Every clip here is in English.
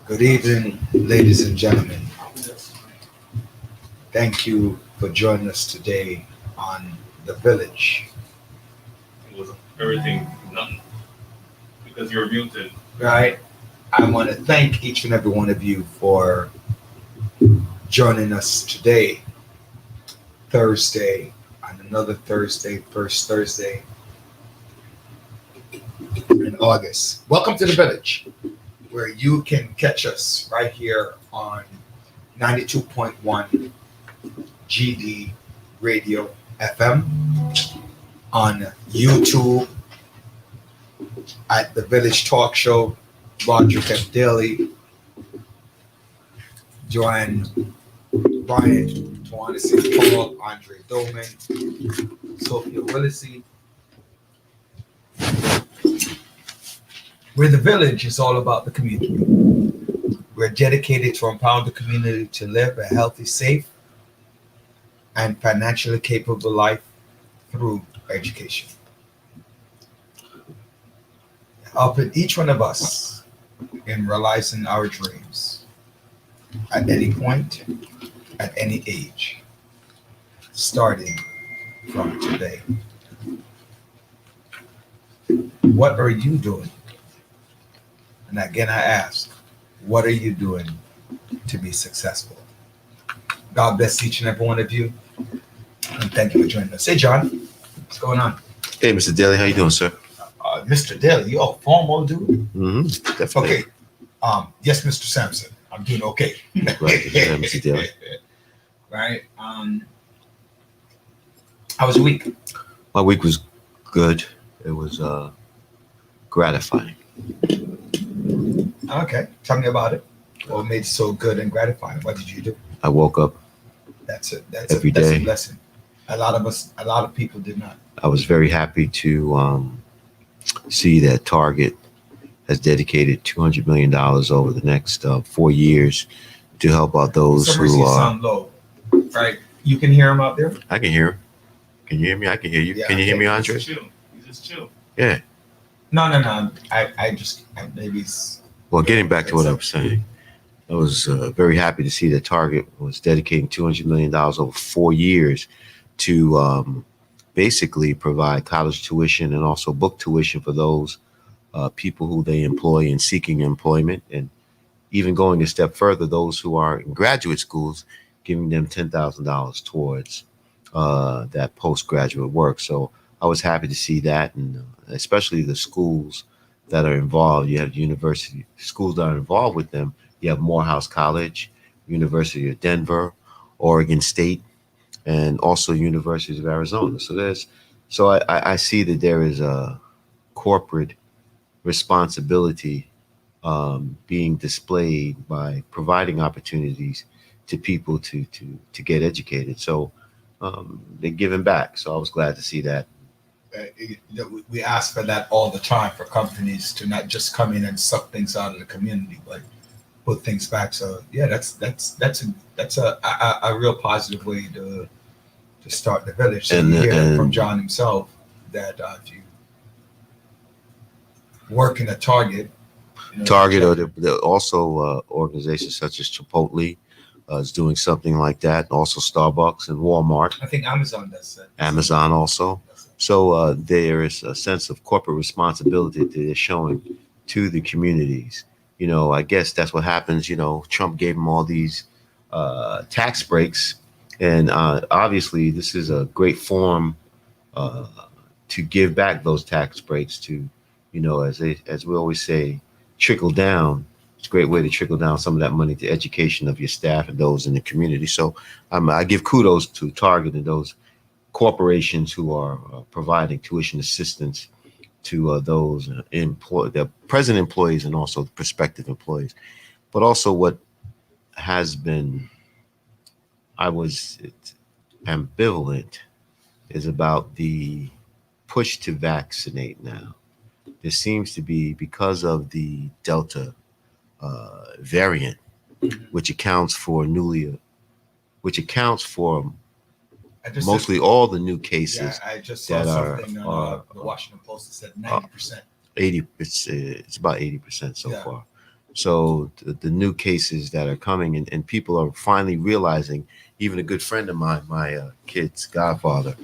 Good evening, ladies and gentlemen. Thank you for joining us today on The Village. It was everything, nothing, because you're muted. Right? I want to thank each and every one of you for joining us today, Thursday, on another Thursday, first Thursday in August. Welcome to The Village, where you can catch us right here on 92.1 GD Radio FM, on YouTube at The Village Talk Show, Roger F. Daly, Joanne Bryant, Tawana St. Paul, Andre Doman, Sophia Willissey. Where The Village is all about the community. We're dedicated to empower the community to live a healthy, safe, and financially capable life through education. Helping each one of us in realizing our dreams at any point, at any age, starting from today. What are you doing? And again, I ask, what are you doing to be successful? God bless each and every one of you. And thank you for joining us. Hey, John, what's going on? Hey, Mr. Daly, how you doing, sir? Mr. Daly, you all formal dude? Mm-hmm. Definitely. Okay. Yes, Mr. Sampson, I'm doing okay. Right, yeah, Mr. Daly. Right. How was your week? My week was good. It was gratifying. Okay. Tell me about it. What made it so good and gratifying? What did you do? I woke up. That's it. Every That's a day. blessing. A lot of people did not. I was very happy to see that Target has dedicated $200 million over the next 4 years to help out those Some reason who you are. sound low. Right. You can hear him out there? I can hear him. Can you hear me? I can hear you. Yeah, Can you hear okay. me, You Andre? just chill. You just chill. Yeah. No. I maybe it's. Well, getting back to what I was saying, I was very happy to see that Target was dedicating $200 million over 4 years to basically provide college tuition and also book tuition for those people who they employ in seeking employment, and even going a step further, those who are in graduate schools, giving them $10,000 towards that postgraduate work. So I was happy to see that, and especially the schools that are involved. You have university schools that are involved with them. You have Morehouse College, University of Denver, Oregon State, and also University of Arizona. So I see that there is a corporate responsibility being displayed by providing opportunities to people to get educated. So they're giving back. So I was glad to see that. We ask for that all the time for companies to not just come in and suck things out of the community, but put things back. So yeah, that's a real positive way to start the village. So And- you hear that from and- John himself that if you work in a Target, Target or also organizations such as Chipotle is doing something like that. Also Starbucks and Walmart, I think Amazon does that. Amazon also. So there is a sense of corporate responsibility that they're showing to the communities. I guess that's what happens. Trump gave them all these tax breaks, and obviously this is a great form to give back those tax breaks to, as we always say, trickle down. It's a great way to trickle down some of that money to education of your staff and those in the community. So I give kudos to Target and those corporations who are providing tuition assistance to those the present employees and also the prospective employees. But also what has been, I was ambivalent, is about the push to vaccinate now. There seems to be, because of the Delta variant, which accounts for mostly all the new cases. Yeah, I just saw that something are on the Washington Post that said 90%. 80. It's about 80% so Yeah. far. So the new cases that are coming, and people are finally realizing. Even a good friend of mine, my kid's godfather,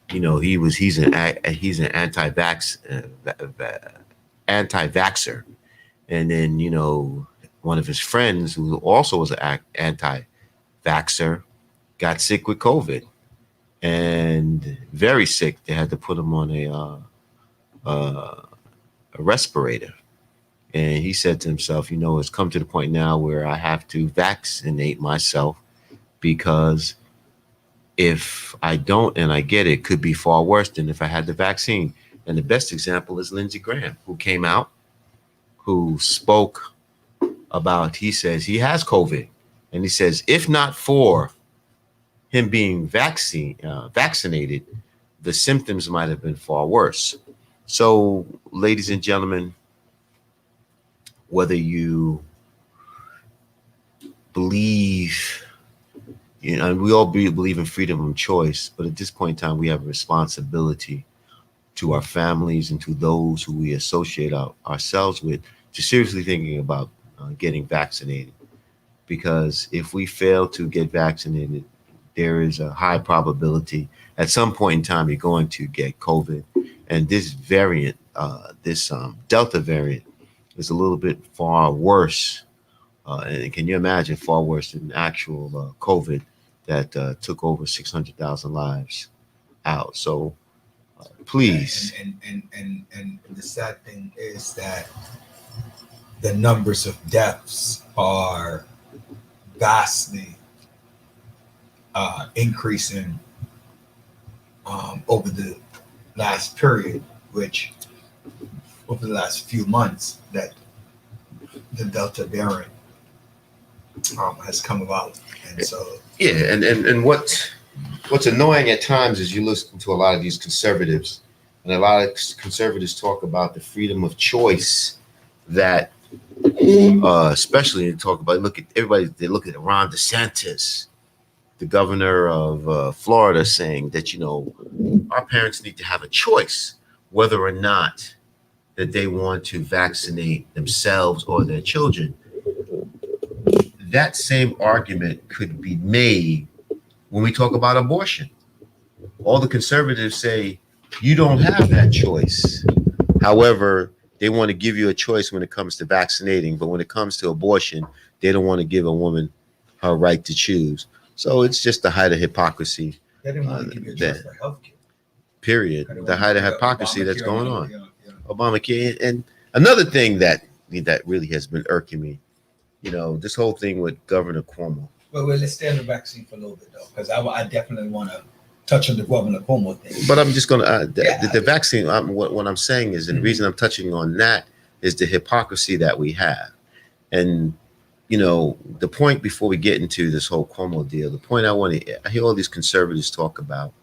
he's an anti-vaxxer, and then one of his friends who also was an anti-vaxxer got sick with COVID, and very sick. They had to put him on a respirator. And he said to himself, it's come to the point now where I have to vaccinate myself because if I don't and I get it, it could be far worse than if I had the vaccine. And the best example is Lindsey Graham, who came out, who spoke about, he says he has COVID. And he says, if not for him being vaccinated, the symptoms might have been far worse. So, ladies and gentlemen, whether you believe, and we all believe in freedom of choice, but at this point in time, we have a responsibility to our families and to those who we associate ourselves with to seriously thinking about getting vaccinated. Because if we fail to get vaccinated, there is a high probability at some point in time you're going to get COVID. And this variant, this Delta variant, is a little bit far worse. And can you imagine far worse than actual COVID that took over 600,000 lives out? So please. And the sad thing is that the numbers of deaths are vastly increasing over the last period, which over the last few months that the Delta variant has come about. And so yeah, and what's annoying at times is you listen to a lot of these conservatives, and a lot of conservatives talk about the freedom of choice that especially they talk about, they look at Ron DeSantis, the governor of Florida, saying that our parents need to have a choice whether or not that they want to vaccinate themselves or their children. That same argument could be made when we talk about abortion. All the conservatives say you don't have that choice. However, they want to give you a choice when it comes to vaccinating, but when it comes to abortion, they don't want to give a woman her right to choose. So it's just the height of hypocrisy. they didn't want to give you a choice for healthcare. Period. The height of hypocrisy that's going on. Obamacare. And another thing that really has been irking me, this whole thing with Governor Cuomo. Well, let's stay on the vaccine for a little bit, though, because I definitely want to touch on the Governor Cuomo thing. But I'm just going to, the vaccine, what I'm saying is, and the reason I'm touching on that is the hypocrisy that we have. And, the point before we get into this whole Cuomo deal, the point I hear all these conservatives talk about,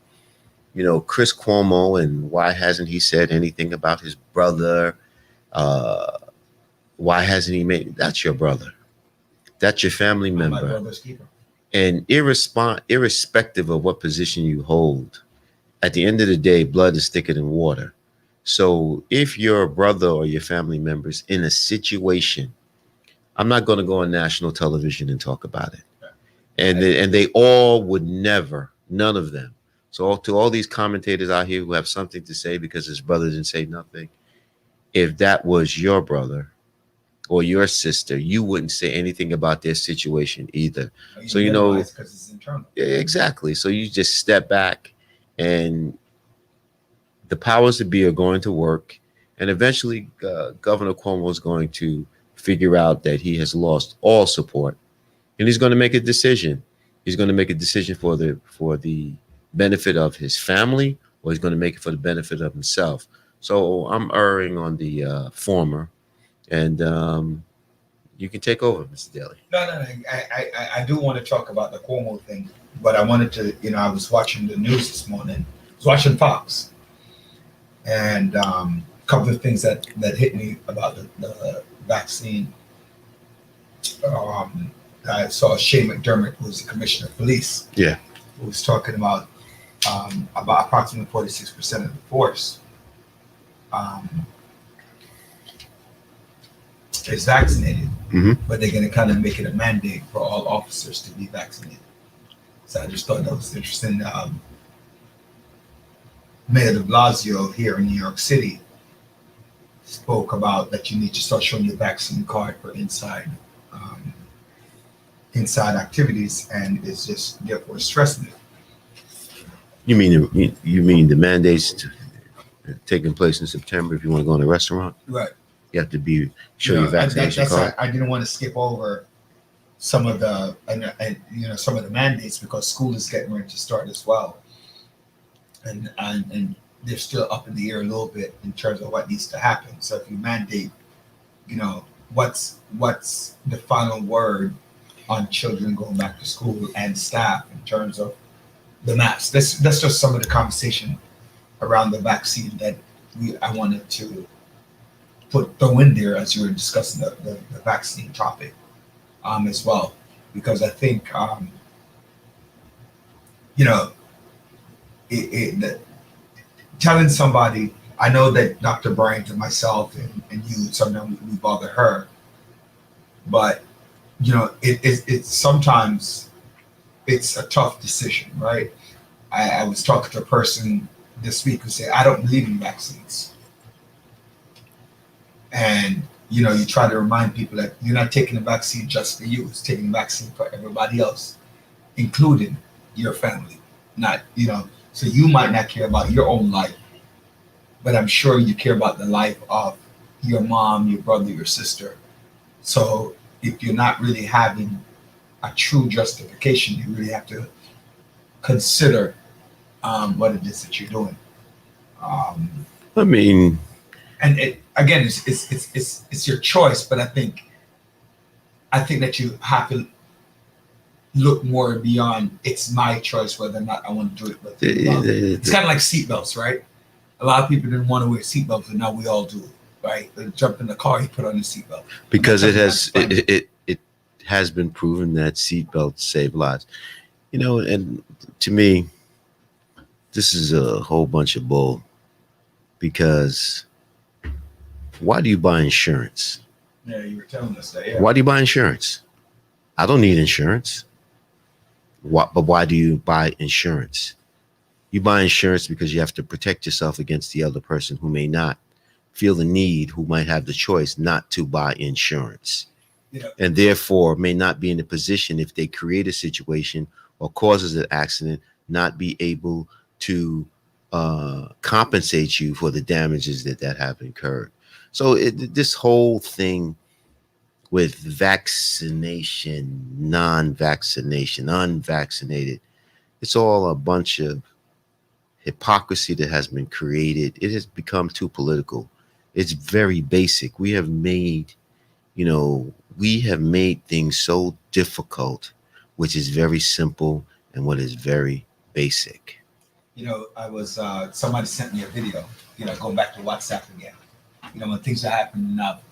Chris Cuomo, and why hasn't he said anything about his brother? Why hasn't he that's your brother. That's your family member. My brother's keeper. And irrespective of what position you hold, at the end of the day, blood is thicker than water. So if your brother or your family member's in a situation, I'm not going to go on national television and talk about it. And they all would never, none of them. So to all these commentators out here who have something to say because his brother didn't say nothing, if that was your brother or your sister, you wouldn't say anything about their situation either. So because it's internal. Exactly. So you just step back, and the powers that be are going to work, and eventually Governor Cuomo is going to figure out that he has lost all support, and he's going to make a decision. He's going to make a decision for the benefit of his family, or he's going to make it for the benefit of himself. So I'm erring on the former. And you can take over, Mr. Daly. No. I do want to talk about the Cuomo thing, but I wanted to, I was watching the news this morning. I was watching Fox, and a couple of things that hit me about the vaccine. I saw Shane McDermott, who was the commissioner of police. Yeah. Who was talking about approximately 46% of the force is vaccinated, Mhm. but they're going to kind of make it a mandate for all officers to be vaccinated. So I just thought that was interesting. Mayor de Blasio here in New York City spoke about that you need to start showing your vaccine card for um, inside activities, and it's just therefore stressing it. You mean you mean the mandates taking place in September? If you want to go in a restaurant, Right. you have to be show You know, your vaccination that's card. why I didn't want to skip over some of the and some of the mandates because school is getting ready to start as well, and they're still up in the air a little bit in terms of what needs to happen. So if you mandate, what's the final word on children going back to school and staff in terms of the mask? That's just some of the conversation around the vaccine that I wanted to throw in there as you were discussing the vaccine topic as well, because I think telling somebody, I know that Dr. Bryant and myself and you sometimes we bother her, but it's sometimes it's a tough decision, right? I was talking to a person this week who said, I don't believe in vaccines. And you try to remind people that you're not taking the vaccine just for you, it's taking the vaccine for everybody else, including your family. So you might not care about your own life, but I'm sure you care about the life of your mom, your brother, your sister. So if you're not really having a true justification, you really have to consider what it is that you're doing. I mean, and again, it's your choice, but I think that you have to look more beyond. It's my choice whether or not I want to do it. But it's kind of like seatbelts, right? A lot of people didn't want to wear seatbelts, and now we all do, right? They jump in the car, you put on your seatbelt because it has been proven that seatbelts save lives. And to me, this is a whole bunch of bull. Because why do you buy insurance? Yeah, you were telling us that. Yeah. Why do you buy insurance? I don't need insurance. But why do you buy insurance? You buy insurance because you have to protect yourself against the other person who may not feel the need, who might have the choice not to buy insurance. And therefore may not be in a position, if they create a situation or causes an accident, not be able to compensate you for the damages that have incurred. So this whole thing with vaccination, non-vaccination, unvaccinated, it's all a bunch of hypocrisy that has been created. It has become too political. It's very basic. We have made things so difficult, which is very simple and what is very basic. I was somebody sent me a video, going back to WhatsApp again. When things are happening enough,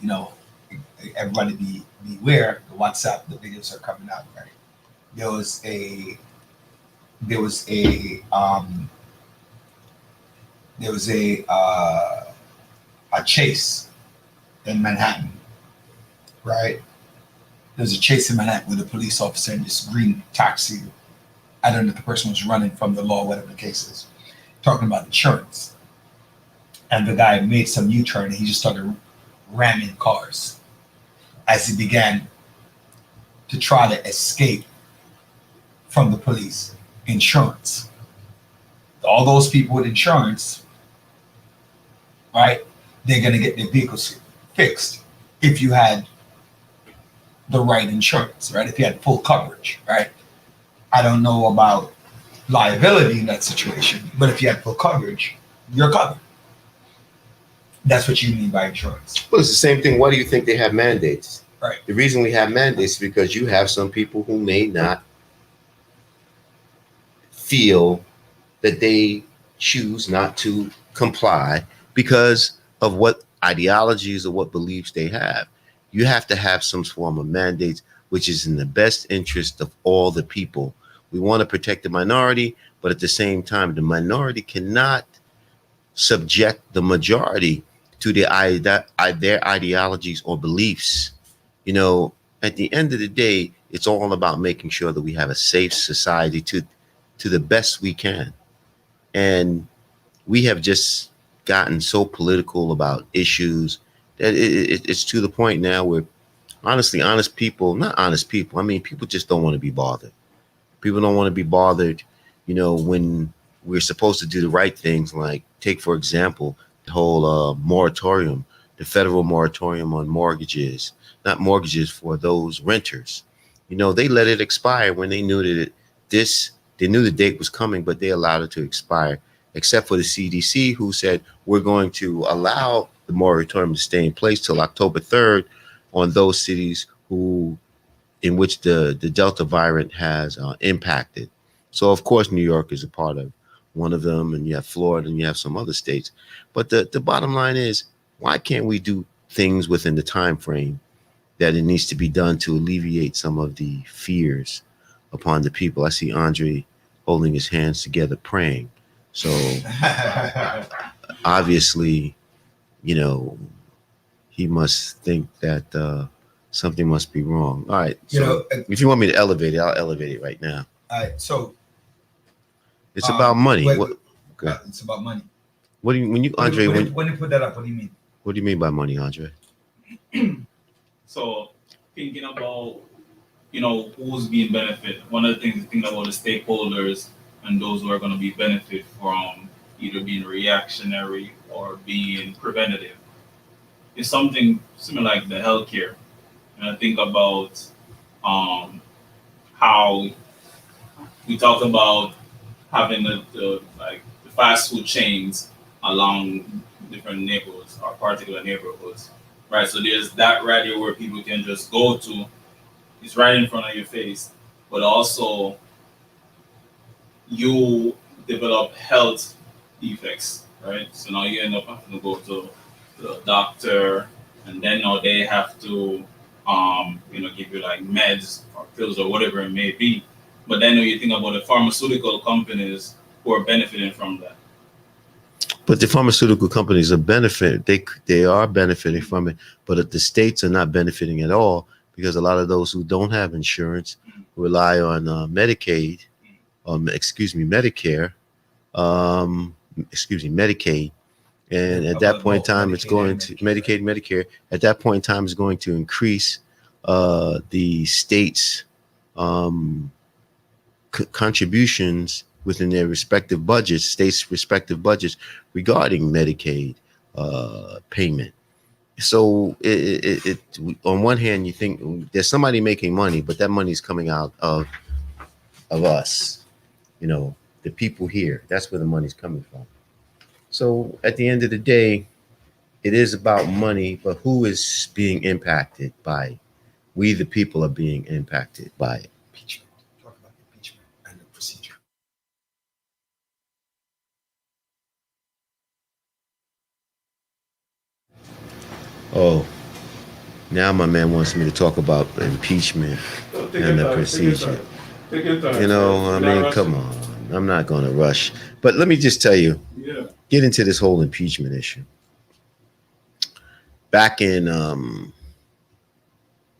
everybody beware. The WhatsApp, the videos are coming out, right? There was a chase in Manhattan, right? There's a chase in Manhattan with a police officer in this green taxi. I don't know if the person was running from the law, whatever the case is, talking about insurance. And the guy made some U-turn and he just started ramming cars as he began to try to escape from the police. Insurance. All those people with insurance, right, they're going to get their vehicles fixed if you had the right insurance, right? If you had full coverage, right? I don't know about liability in that situation, but if you had full coverage, you're covered. That's what you mean by insurance. Well, it's the same thing. Why do you think they have mandates? Right. The reason we have mandates is because you have some people who may not feel that they choose not to comply because of what ideologies or what beliefs they have. You have to have some form of mandates, which is in the best interest of all the people. We want to protect the minority, but at the same time, the minority cannot subject the majority to their ideologies or beliefs. You know, at the end of the day, it's all about making sure that we have a safe society to the best we can. And we have just gotten so political about issues that it's to the point now where honestly, honest people, not honest people, I mean, people just don't want to be bothered. People don't want to be bothered, you know, when we're supposed to do the right things, like take, for example, the whole moratorium, the federal moratorium on mortgages, not mortgages for those renters. You know, they let it expire when they knew that they knew the date was coming, but they allowed it to expire, except for the CDC, who said we're going to allow the moratorium to stay in place till October 3rd on those cities in which the Delta variant has impacted. So of course, New York is a part of one of them, and you have Florida, and you have some other states. But the bottom line is, why can't we do things within the time frame that it needs to be done to alleviate some of the fears upon the people? I see Andre holding his hands together praying. So obviously, you know, he must think that something must be wrong. All right. So if you want me to elevate it, I'll elevate it right now. All right. So it's about money. It's about money. What do you, when you, Andre, when you put that up, what do you mean? What do you mean by money, Andre? So thinking about, you know, who's being benefited. One of the things to think about the stakeholders and those who are going to be benefit from either being reactionary or being preventative. It's something similar like the healthcare. And I think about how we talked about having the fast food chains along different neighborhoods or particular neighborhoods, right? So there's that right here where people can just go to. It's right in front of your face, but also you develop health effects, right? So now you end up having to go to the doctor, and then now they have to, give you like meds or pills or whatever it may be. But then when you think about the pharmaceutical companies who are benefiting from that. But the pharmaceutical companies are they are benefiting from it, but the states are not benefiting at all, because a lot of those who don't have insurance rely on Medicaid, Medicare, Medicaid. And at that point in time, it's going to Medicaid, Medicare. At that point in time, it's going to increase the states' contributions within their respective budgets, states' respective budgets regarding Medicaid payment. So it on one hand, you think there's somebody making money, but that money is coming out of us, you know, the people here. That's where the money's coming from. So at the end of the day, it is about money, but who is being impacted by it? We, the people, are being impacted by it. Impeachment. Talk about impeachment and the procedure. Oh, now my man wants me to talk about impeachment and the procedure. You know, I mean, come on. I'm not going to rush. But let me just tell you, get into this whole impeachment issue. Back in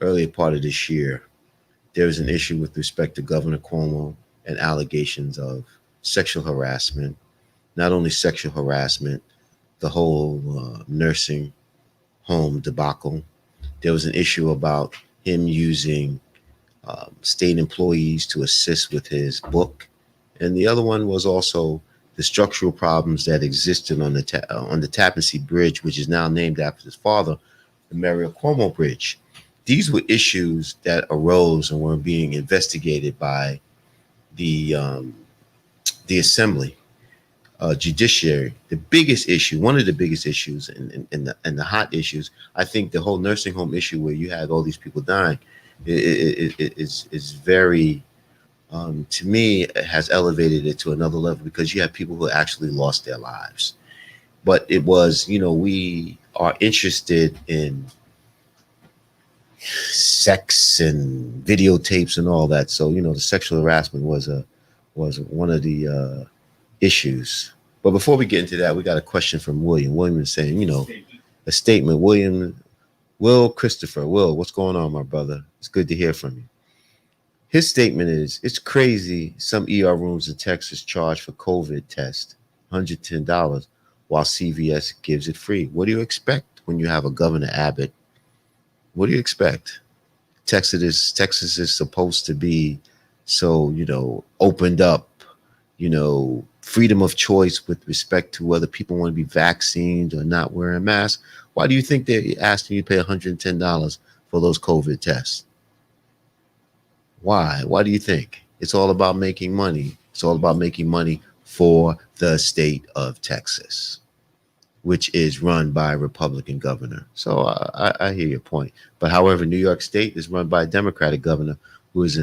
earlier part of this year, there was an issue with respect to Governor Cuomo and allegations of sexual harassment. Not only sexual harassment, the whole nursing home debacle. There was an issue about him using state employees to assist with his book. And the other one was also the structural problems that existed on the Tappan Zee Bridge, which is now named after his father, the Mario Cuomo Bridge. These were issues that arose and were being investigated by the Assembly, judiciary. The biggest issue, one of the biggest issues, and the hot issues, I think the whole nursing home issue where you had all these people dying, is very. To me, it has elevated it to another level, because you have people who actually lost their lives. But it was, you know, we are interested in sex and videotapes and all that. So, you know, the sexual harassment was one of the issues. But before we get into that, we got a question from William. William is saying, you know, a statement. Will Christopher, Will, what's going on, my brother? It's good to hear from you. His statement is, it's crazy some ER rooms in Texas charge for COVID test $110 while CVS gives it free. What do you expect when you have a Governor Abbott? What do you expect? Texas is supposed to be so, opened up, freedom of choice with respect to whether people want to be vaccinated or not wearing masks. Why do you think they're asking you to pay $110 for those COVID tests? Why? Why do you think? It's all about making money. It's all about making money for the state of Texas, which is run by a Republican governor. So I hear your point. But however, New York State is run by a Democratic governor who is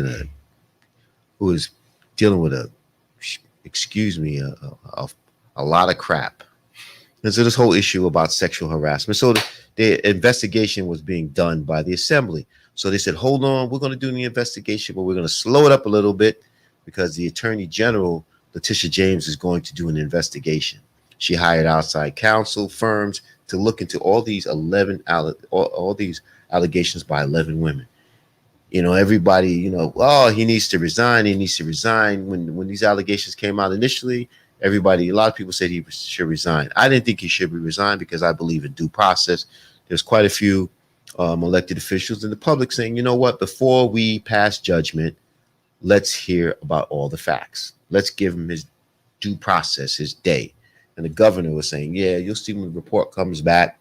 dealing with a lot of crap. And so this whole issue about sexual harassment. So the investigation was being done by the assembly. So they said, hold on, we're going to do the investigation, but we're going to slow it up a little bit because the Attorney General, Letitia James, is going to do an investigation. She hired outside counsel firms to look into all these all these allegations by 11 women. Everybody, oh, he needs to resign. He needs to resign. When these allegations came out initially, a lot of people said he should resign. I didn't think he should be resigned because I believe in due process. There's quite a few elected officials in the public saying, you know what, before we pass judgment, let's hear about all the facts. Let's give him his due process, his day. And the governor was saying, yeah, you'll see when the report comes back.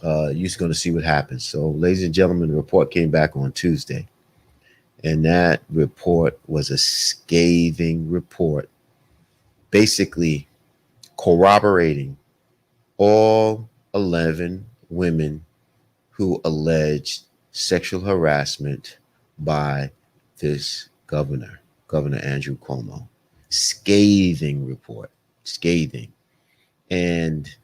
You're going to see what happens. So, ladies and gentlemen, the report came back on Tuesday. And that report was a scathing report, basically corroborating all 11 women who alleged sexual harassment by this Governor Andrew Cuomo. Scathing report, scathing. And,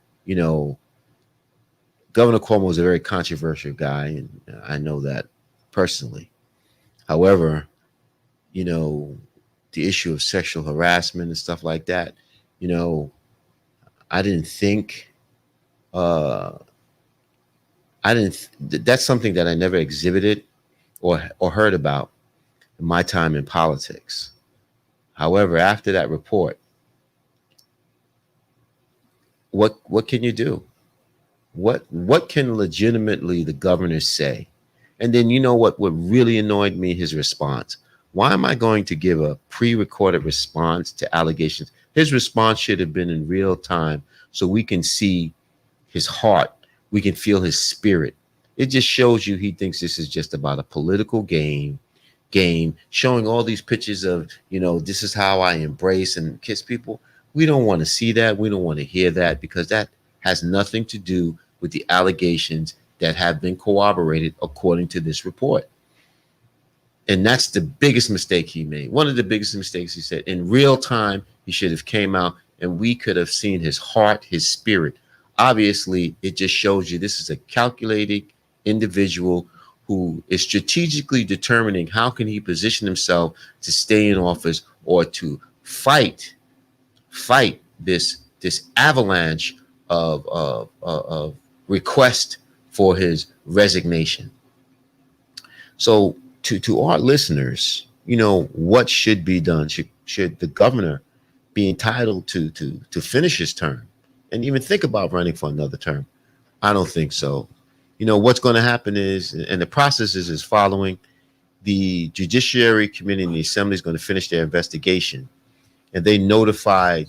Governor Cuomo is a very controversial guy, and I know that personally. However, the issue of sexual harassment and stuff like that, I didn't think, that's something that I never exhibited or heard about in my time in politics. However, after that report, what can you do? What can legitimately the governor say? And then what really annoyed me, his response. Why am I going to give a pre-recorded response to allegations? His response should have been in real time so we can see his heart. We can feel his spirit. It just shows you he thinks this is just about a political game, showing all these pictures of, this is how I embrace and kiss people. We don't want to see that. We don't want to hear that because that has nothing to do with the allegations that have been corroborated according to this report. And that's the biggest mistake he made. One of the biggest mistakes he said. In real time, he should have came out and we could have seen his heart, his spirit. Obviously, it just shows you this is a calculated individual who is strategically determining how can he position himself to stay in office or to fight this avalanche of request for his resignation. So to our listeners, what should be done? Should the governor be entitled to finish his term and even think about running for another term? I don't think so. What's going to happen is, and the process is following, the Judiciary Committee and the Assembly is going to finish their investigation, and they notify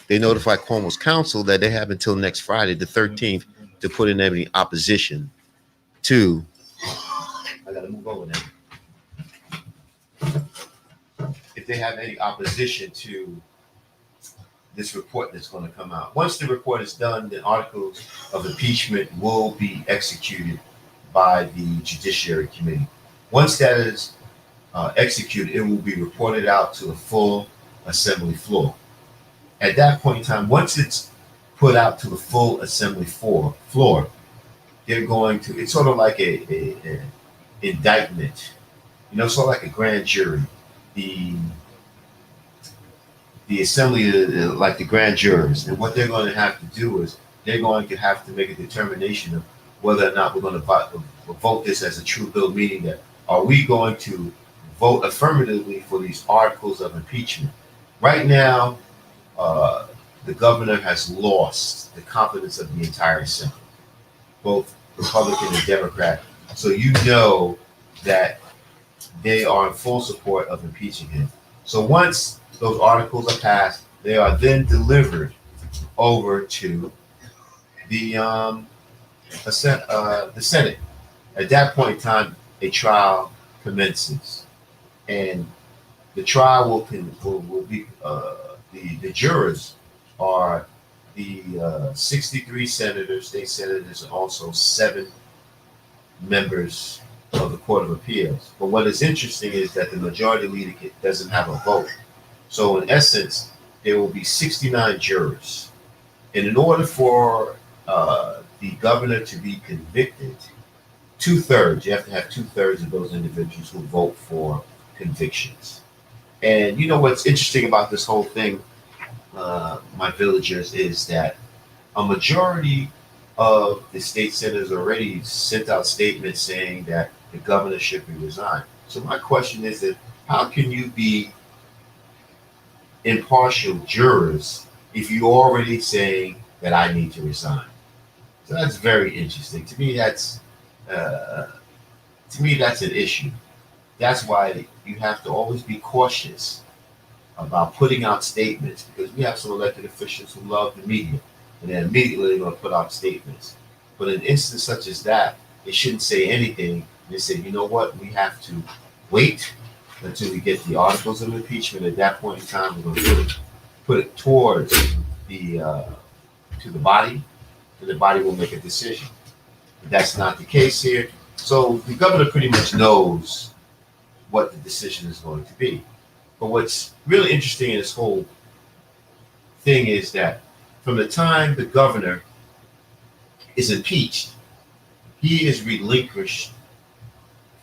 Cuomo's counsel that they have until next Friday, the 13th, to put in any opposition to. I got to move over now. If they have any opposition to this report that's going to come out. Once the report is done, the articles of impeachment will be executed by the Judiciary Committee. Once that is executed, it will be reported out to the full Assembly floor. At that point in time, once it's put out to the full Assembly floor, they're going to, it's sort of like a indictment, sort of like a grand jury. the assembly, like the grand jurors, and what they're going to have to do is they're going to have to make a determination of whether or not we're going to vote this as a true bill, meaning that are we going to vote affirmatively for these articles of impeachment? Right now, the governor has lost the confidence of the entire Assembly, both Republican and Democrat. So you know that they are in full support of impeaching him. So once those articles are passed, they are then delivered over to the Senate. At that point in time, a trial commences, and the trial will be the jurors are the 63 senators, state senators, and also 7 members of the Court of Appeals. But what is interesting is that the majority leader doesn't have a vote. So in essence, there will be 69 jurors. And in order for the governor to be convicted, 2/3, you have to have 2/3 of those individuals who vote for convictions. And you know what's interesting about this whole thing, my villagers, is that a majority of the state senators already sent out statements saying that the governor should be resigned. So my question is that how can you be impartial jurors if you're already saying that I need to resign? So that's very interesting. To me, that's an issue. That's why you have to always be cautious about putting out statements, because we have some elected officials who love the media, and then immediately they're going to put out statements. But in an instance such as that, they shouldn't say anything. They say, you know what, we have to wait until we get the articles of impeachment. At that point in time, we're going to put it towards to the body, and the body will make a decision. But that's not the case here. So the governor pretty much knows what the decision is going to be. But what's really interesting in this whole thing is that from the time the governor is impeached, he is relinquished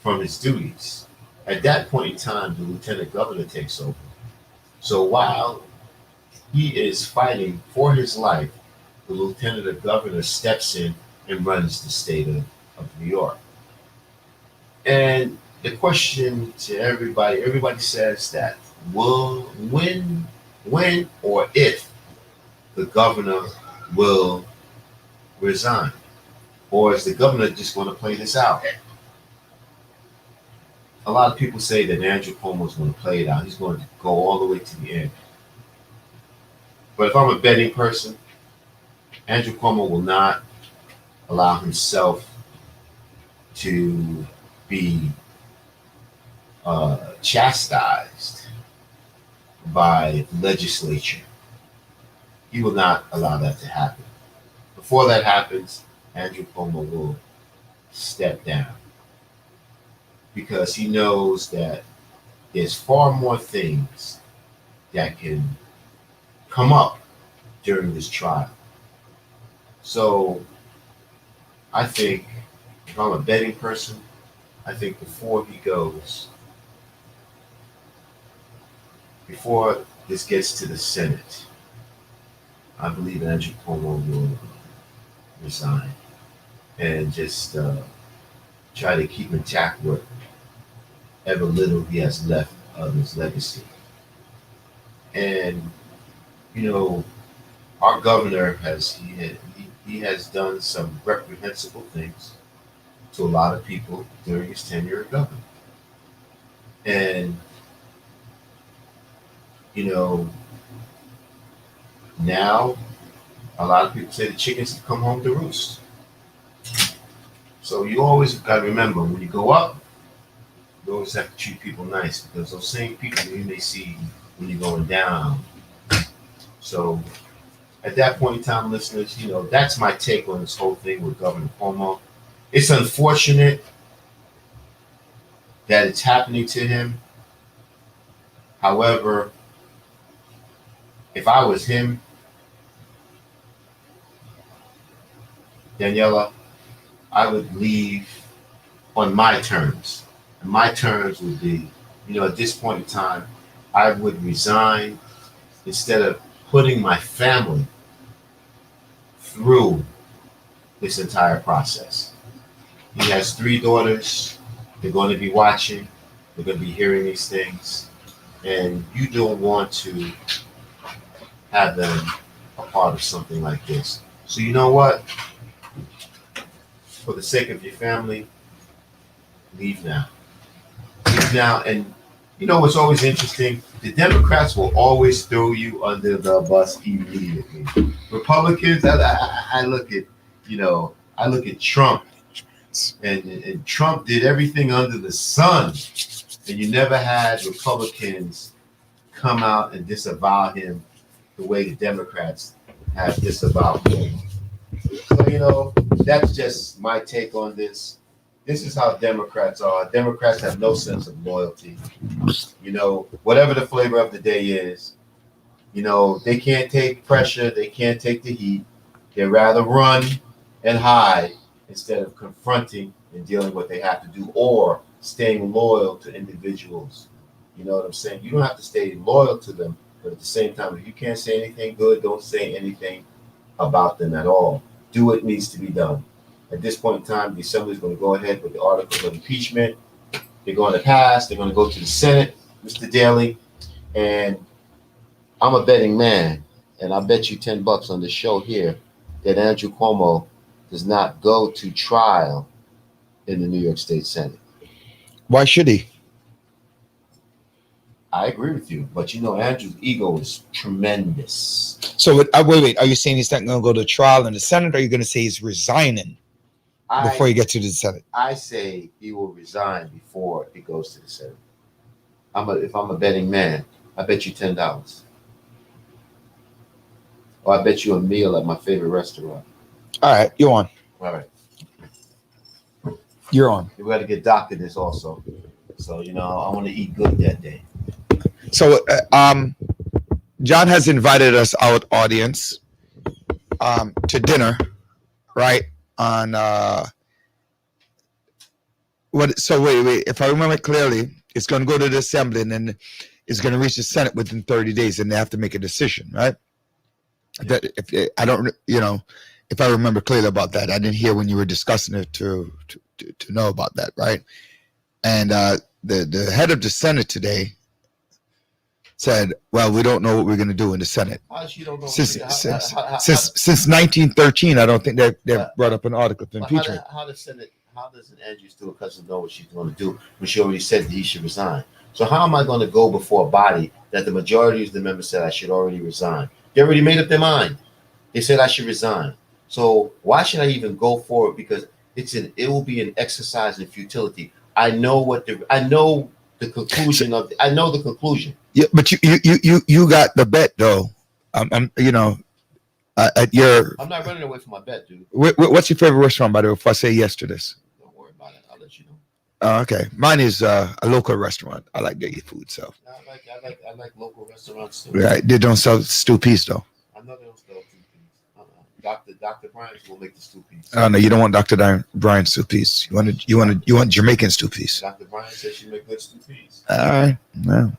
from his duties. At that point in time, the lieutenant governor takes over. So while he is fighting for his life, the lieutenant governor steps in and runs the state of New York. And the question to everybody says that when or if the governor will resign, or is the governor just going to play this out? A lot of people say that Andrew Cuomo is going to play it out. He's going to go all the way to the end. But if I'm a betting person, Andrew Cuomo will not allow himself to be chastised by the legislature. He will not allow that to happen. Before that happens, Andrew Cuomo will step down, because he knows that there's far more things that can come up during this trial. So I think, if I'm a betting person, I think before this gets to the Senate, I believe Andrew Cuomo will resign and just try to keep intact whatever little he has left of his legacy. And you know, our governor has done some reprehensible things to a lot of people during his tenure as governor. And you know, now a lot of people say the chickens have come home to roost. So you always got to remember, when you go up, you always have to treat people nice, because those same people you may see when you're going down. So at that point in time, listeners, you know, that's my take on this whole thing with Governor Cuomo. It's unfortunate that it's happening to him. However, if I was him, Daniela, I would leave on my terms. And my terms would be, you know, at this point in time, I would resign instead of putting my family through this entire process. He has 3 daughters. They're going to be watching. They're going to be hearing these things. And you don't want to have them a part of something like this. So you know what? For the sake of your family, leave now. Leave now. And you know what's always interesting? The Democrats will always throw you under the bus immediately. Republicans, I look at, I look at Trump, and Trump did everything under the sun, and you never had Republicans come out and disavow him the way the Democrats have disavowed him. So, that's just my take on this. This is how Democrats are. Democrats have no sense of loyalty. Whatever the flavor of the day is, they can't take pressure. They can't take the heat. They'd rather run and hide instead of confronting and dealing with what they have to do or staying loyal to individuals. You know what I'm saying? You don't have to stay loyal to them, but at the same time, if you can't say anything good, don't say anything about them at all. Do what needs to be done. At this point in time, the Assembly is going to go ahead with the articles of impeachment. They're going to pass. They're going to go to the Senate, Mr. Daly. And I'm a betting man, and I bet you $10 on the show here that Andrew Cuomo does not go to trial in the New York State Senate. Why should he? I agree with you, but Andrew's ego is tremendous. So wait. Are you saying he's not going to go to trial in the Senate, or are you going to say he's resigning before he gets to the Senate? I say he will resign before he goes to the Senate. If I'm a betting man, I bet you $10. Or I bet you a meal at my favorite restaurant. All right, you're on. All right. You're on. We got to get doctored this also. So, I want to eat good that day. So, John has invited us out, audience, to dinner, right? On what? So wait. If I remember clearly, it's going to go to the Assembly, and then it's going to reach the Senate within 30 days, and they have to make a decision, right? Yeah. That if I remember clearly about that, I didn't hear when you were discussing it to know about that, right? And the head of the Senate today said, "Well, we don't know what we're going to do in the Senate." Since 1913, I don't think they've brought up an article of impeachment. How doesn't Andrew Stewart Cousins know what she's going to do when she already said that he should resign? So how am I going to go before a body that the majority of the members said I should already resign? They already made up their mind. They said I should resign. So why should I even go for it? Because it will be an exercise in futility. I know the conclusion. Yeah, but you got the bet though. I'm not running away from my bet, dude. What's your favorite restaurant, by the way? If I say yes to this, don't worry about it. I'll let you know. Okay, mine is a local restaurant. I like to eat food, so. I like local restaurants too. Right, they don't sell stew peas though. I know they don't sell stew peas. Dr. Brian's will make the stew peas. Oh no, you don't want Dr. Brian's stew peas. You want Jamaican stew peas. Dr. Brian says she make good stew peas. All right, well,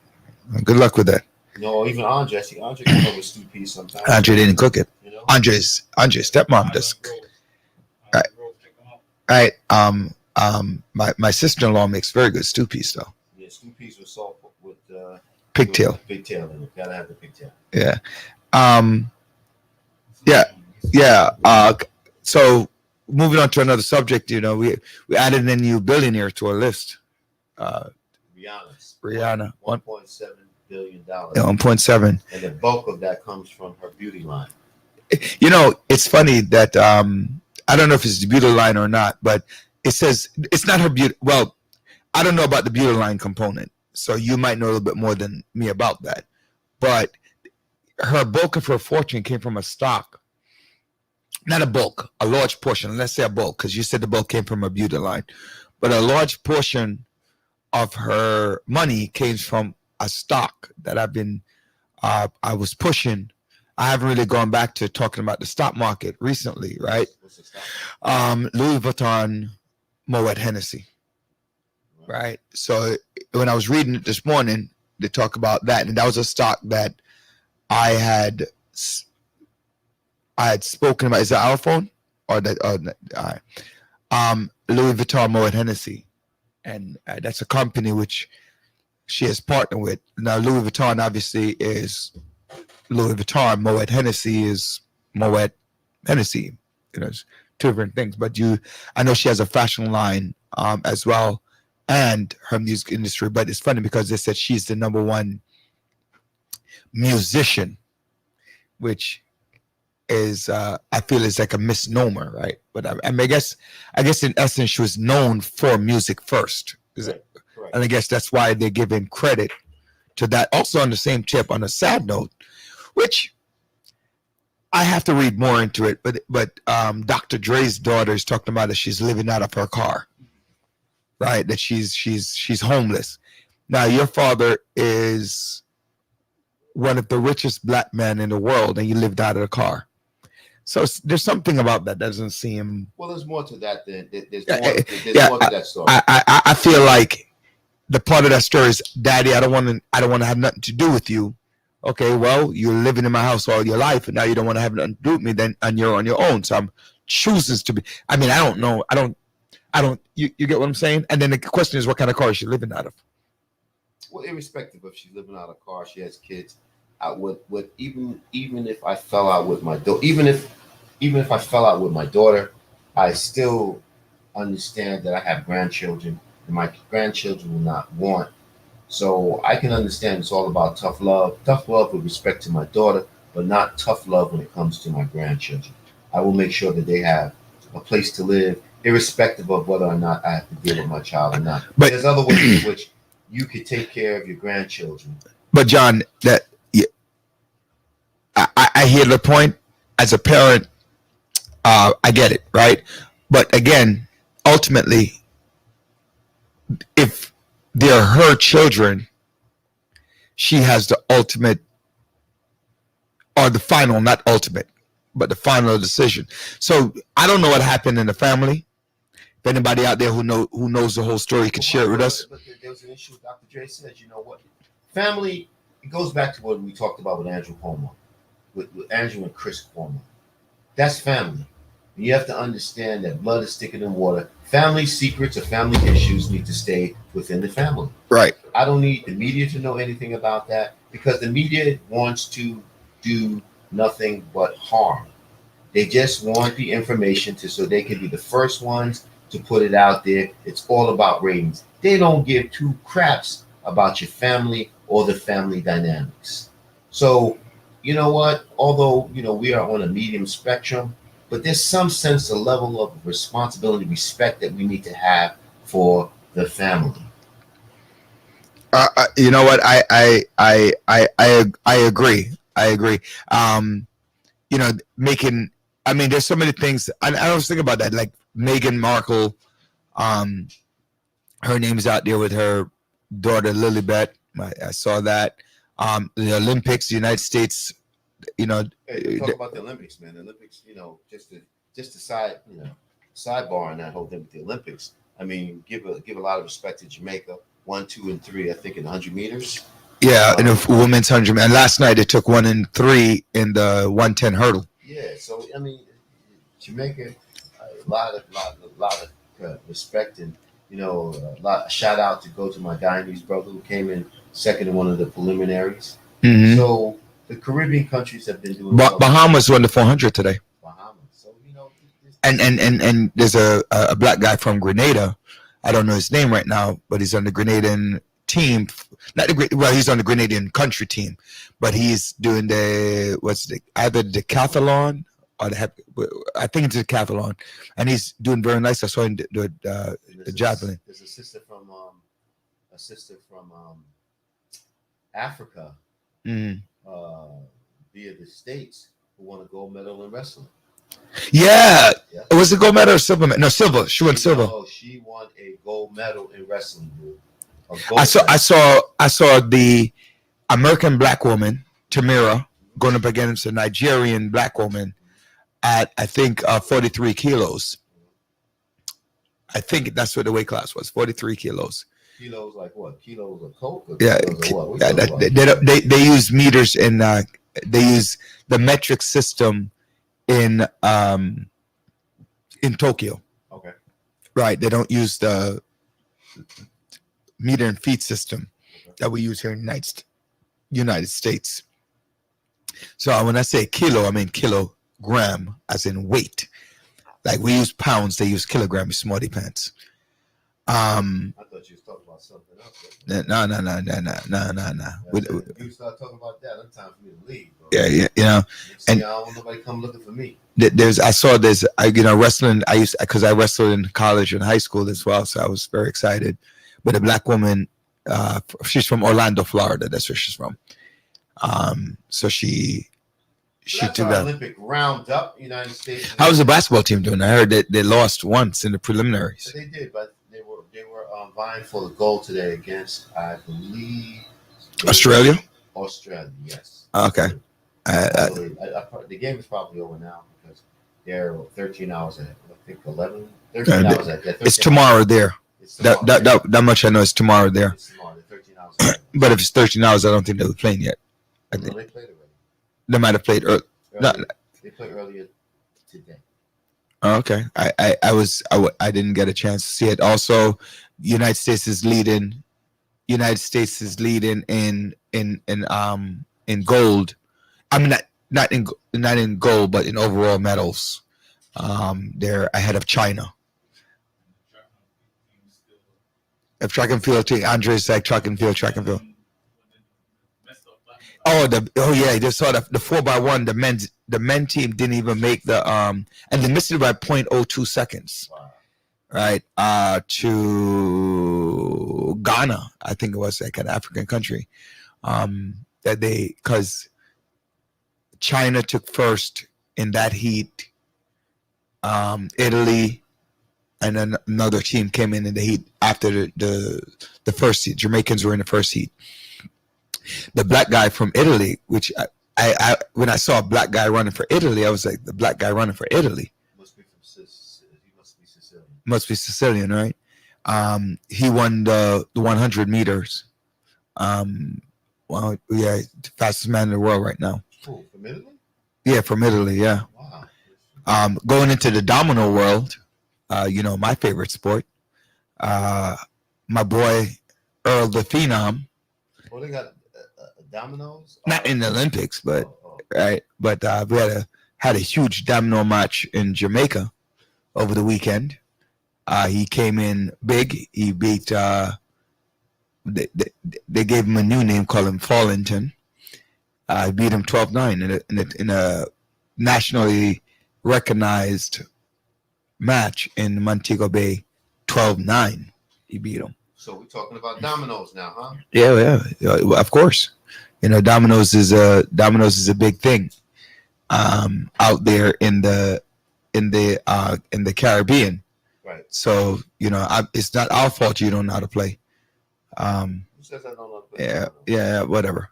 good luck with that. No, even Andre. I see Andre come up with stew peas sometimes. Andre didn't cook it. Andre's stepmom does. Right. My sister-in-law makes very good stew peas though. Yeah, stew peas with salt with pigtail. Pigtail in it. Gotta have the pigtail. Yeah. Yeah. So moving on to another subject, we added a new billionaire to our list. Rihanna. $1.7 billion. Yeah, 1.7. And the bulk of that comes from her beauty line. It's funny that I don't know if it's the beauty line or not, but it says it's not her beauty. Well, I don't know about the beauty line component, so you might know a little bit more than me about that. But her bulk of her fortune came from a stock. Not a bulk, a large portion. Let's say a bulk, because you said the bulk came from a beauty line. But a large portion of her money came from a stock that I was pushing. I haven't really gone back to talking about the stock market recently, right? What's the stock? Louis Vuitton Moet Hennessy, right? So when I was reading it this morning, they talk about that, and that was a stock that I had spoken about, is it our phone or that? Louis Vuitton Moet Hennessy, and that's a company which she has partnered with. Now Louis Vuitton obviously is Louis Vuitton. Moet Hennessy is Moet Hennessy. It's two different things. But I know she has a fashion line as well, and her music industry. But it's funny because they said she's the number one musician, which is I feel is like a misnomer, right? But I mean, I guess in essence she was known for music first, Correct. and I guess that's why they're giving credit to that. Also, on the same tip, on a sad note, which I have to read more into it, but Dr. Dre's daughter is talking about that she's living out of her car, right? That she's homeless. Now, your father is one of the richest black men in the world, and you lived out of the car. So there's something about that doesn't seem. Well, there's more to that than there's Yeah, more to that story. I feel like the part of that story is, Daddy, I don't want to have nothing to do with you. Okay, well, you're living in my house all your life, and now you don't want to have nothing to do with me. Then, and you're on your own. So I'm choosing to be. I mean, I don't know. I don't. You get what I'm saying? And then the question is, what kind of car is she living out of? Well, irrespective of she's living out of a car, she has kids. I would even if I fell out with my daughter, even if I fell out with my daughter, I still understand that I have grandchildren, and my grandchildren will not want. So I can understand it's all about tough love with respect to my daughter, but not tough love when it comes to my grandchildren. I will make sure that they have a place to live, irrespective of whether or not I have to deal with my child or not. But there's other ways in which you could take care of your grandchildren. But John, that I hear the point. As a parent, I get it, right? But again, ultimately, if they're her children, she has the ultimate, or the final, not ultimate, but the final decision. So I don't know what happened in the family. If anybody out there who knows the whole story could share it with us. But there was an issue. Dr. Dre says, you know what? Family, it goes back to what we talked about with Andrew Cuomo, with Andrew and Chris Cuomo. That's family. And you have to understand that blood is thicker than water. Family secrets or family issues need to stay within the family. Right. I don't need the media to know anything about that, because the media wants to do nothing but harm. They just want the information so they can be the first ones to put it out there. It's all about ratings. They don't give two craps about your family or the family dynamics. So, you know what? Although, we are on a medium spectrum, but there's some sense, a level of responsibility, respect that we need to have for the family. You know what? I agree. I agree. There's so many things. I was thinking about that, like Meghan Markle. Her name's out there with her daughter Lilibet. I saw that. The Olympics, the United States. Hey, talk about the Olympics, man. The Olympics, just a sidebar on that whole thing with the Olympics. I mean, give a lot of respect to Jamaica. 1, 2, and 3, I think, in 100 meters. Yeah, in the women's 100. And last night they took 1 and 3 in the 110 hurdle. Yeah, so I mean, Jamaica, a lot of respect, and a shout out to go to my Guyanese brother who came in second in one of the preliminaries. Mm-hmm. So the Caribbean countries have been doing. Bahamas won the 400 today. Bahamas, so and there's a black guy from Grenada. I don't know his name right now, but he's on the Grenadian team. He's on the Grenadian country team, but he's doing either the decathlon or I think it's a decathlon, and he's doing very nice. I saw him do the javelin. There's a sister from Africa, via the States, who won a gold medal in wrestling. Yeah. Was it gold medal or silver? No, silver. She won silver. No, she won a gold medal in wrestling, dude. I saw the American black woman, Tamira, going up against a Nigerian black woman at, I think, 43 kilos. I think that's what the weight class was, 43 kilos. Kilos like what? Kilos of coke? Or yeah, kilos of what? They use meters in they use the metric system in Tokyo. Okay. Right. They don't use the meter and feet system that we use here in the United States. So when I say kilo, I mean kilogram, as in weight. Like we use pounds, they use kilograms, smarty pants. I thought you was talking about something else. No. You start talking about that, it's time for me to leave, bro. Yeah, you know. See, And- I don't want nobody come looking for me. Wrestling. Because I wrestled in college and high school as well, so I was very excited. But a black woman, she's from Orlando, Florida. That's where she's from. So she That's took our that. Olympic roundup, United States. How was the basketball team doing? I heard that they lost once in the preliminaries. They did, but they were vying for the gold today against, I believe, Australia? Australia, yes. Okay. The game is probably over now because they're 13 hours ahead. I think 13 Yeah, hours ahead. It's tomorrow there. It's tomorrow. That much I know. It's tomorrow there. It's tomorrow. They're 13 hours ahead. But if it's 13 hours, I don't think they were playing yet. I No, think they played already. they might have played early. No. They played earlier today. Oh, okay. I didn't get a chance to see it. Also, United States is leading in gold. I mean not in gold, but in overall medals. They're ahead of China. If track and field team, Andre's like track and field. Oh yeah, I just saw the 4x1. The men team didn't even make the and they missed it by 0.02 seconds. Wow. Right, to Ghana, I think it was, like an African country, because China took first in that heat. Italy and then another team came in the heat after the first heat. Jamaicans were in the first heat. The black guy from Italy, which I when I saw a black guy running for Italy, I was like, the black guy running for Italy. He must be Sicilian. Must be Sicilian, right? He won the 100 meters. Well, yeah, the fastest man in the world right now. Cool. From Italy? Yeah, from Italy, yeah. Wow. Going into the domino world, my favorite sport. My boy Earl the Phenom, Well, they got dominoes? not in the Olympics, but Oh. right. But we had a huge domino match in Jamaica over the weekend. He came in big. He beat. They gave him a new name, called him Fallington. He beat him 12-9 in a nationally recognized match in Montego Bay. 12-9. He beat him. So we're talking about dominoes now, huh? Yeah, of course. Dominoes is a big thing out there in the Caribbean. Right. So it's not our fault you don't know how to play. Who says I don't know how to play dominoes? Yeah, whatever.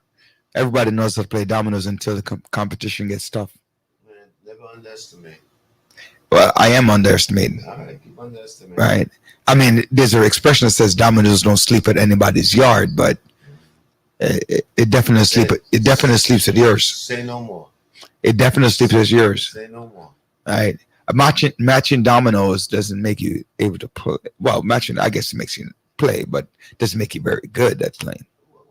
Everybody knows how to play dominoes until the competition gets tough. Man, never underestimate. Well, I am underestimating, All right, keep underestimating. right? I mean, there's an expression that says dominoes don't sleep at anybody's yard, but it definitely sleeps at yours. Say no more. It definitely sleeps at yours. Say no more. Right. Matching dominoes doesn't make you able to play. Well, matching, I guess, it makes you play, but doesn't make you very good at playing. Well,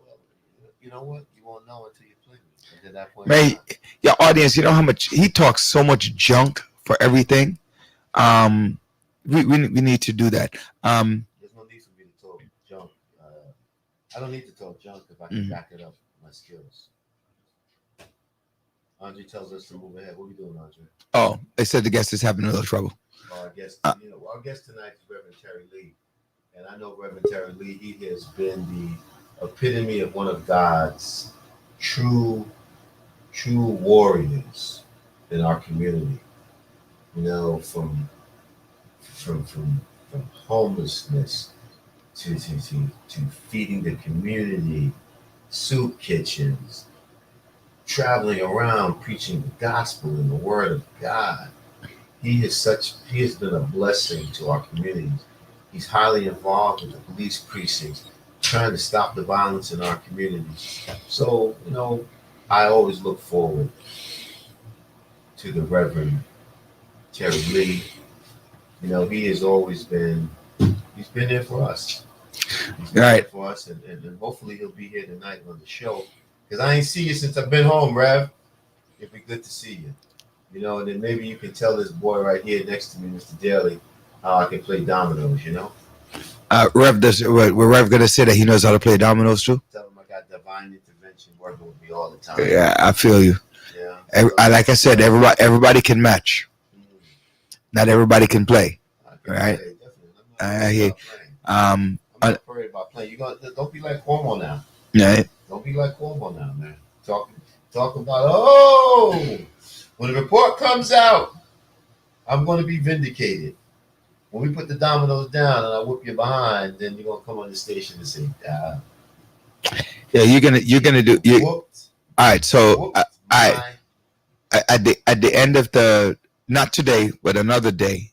you know what? You won't know until you play. And at that point, Man, your audience, you know how much he talks so much junk for everything. We need to do that. there's no need for me to talk junk. I don't need to talk junk if I can back it up with my skills. Andre tells us to move ahead. What are we doing, Andre? Oh, they said the guest is having a little trouble. Our guest, our guest tonight is Reverend Terry Lee, and I know Reverend Terry Lee. He has been the epitome of one of God's true warriors in our community. From homelessness to feeding the community, soup kitchens, traveling around preaching the gospel and the word of God. He has been a blessing to our communities. He's highly involved with the police precincts, trying to stop the violence in our communities. So, I always look forward to the Reverend Terry Lee. You know, he has always been, he's been there for us. He's been Right. there for us, and hopefully he'll be here tonight on the show. Because I ain't see you since I've been home, Rev. It'd be good to see you. You know, and then maybe you can tell this boy right here next to me, Mr. Daly, how I can play dominoes, you know? Rev does. We're Rev gonna say that he knows how to play dominoes too. Tell him I got divine intervention working with me all the time. Yeah, I feel you. Yeah. Like I said, everybody can match. Not everybody can play. Right. I hear. I'm not worried about playing. You don't be like Cuomo now. Yeah. Don't be like Cuomo now, man. Talk about when the report comes out, I'm going to be vindicated. When we put the dominoes down and I whoop you behind, then you're gonna come on the station and say, Yeah, you're gonna do. Whooped. All right. So Whooped at the end of the, not today but another day,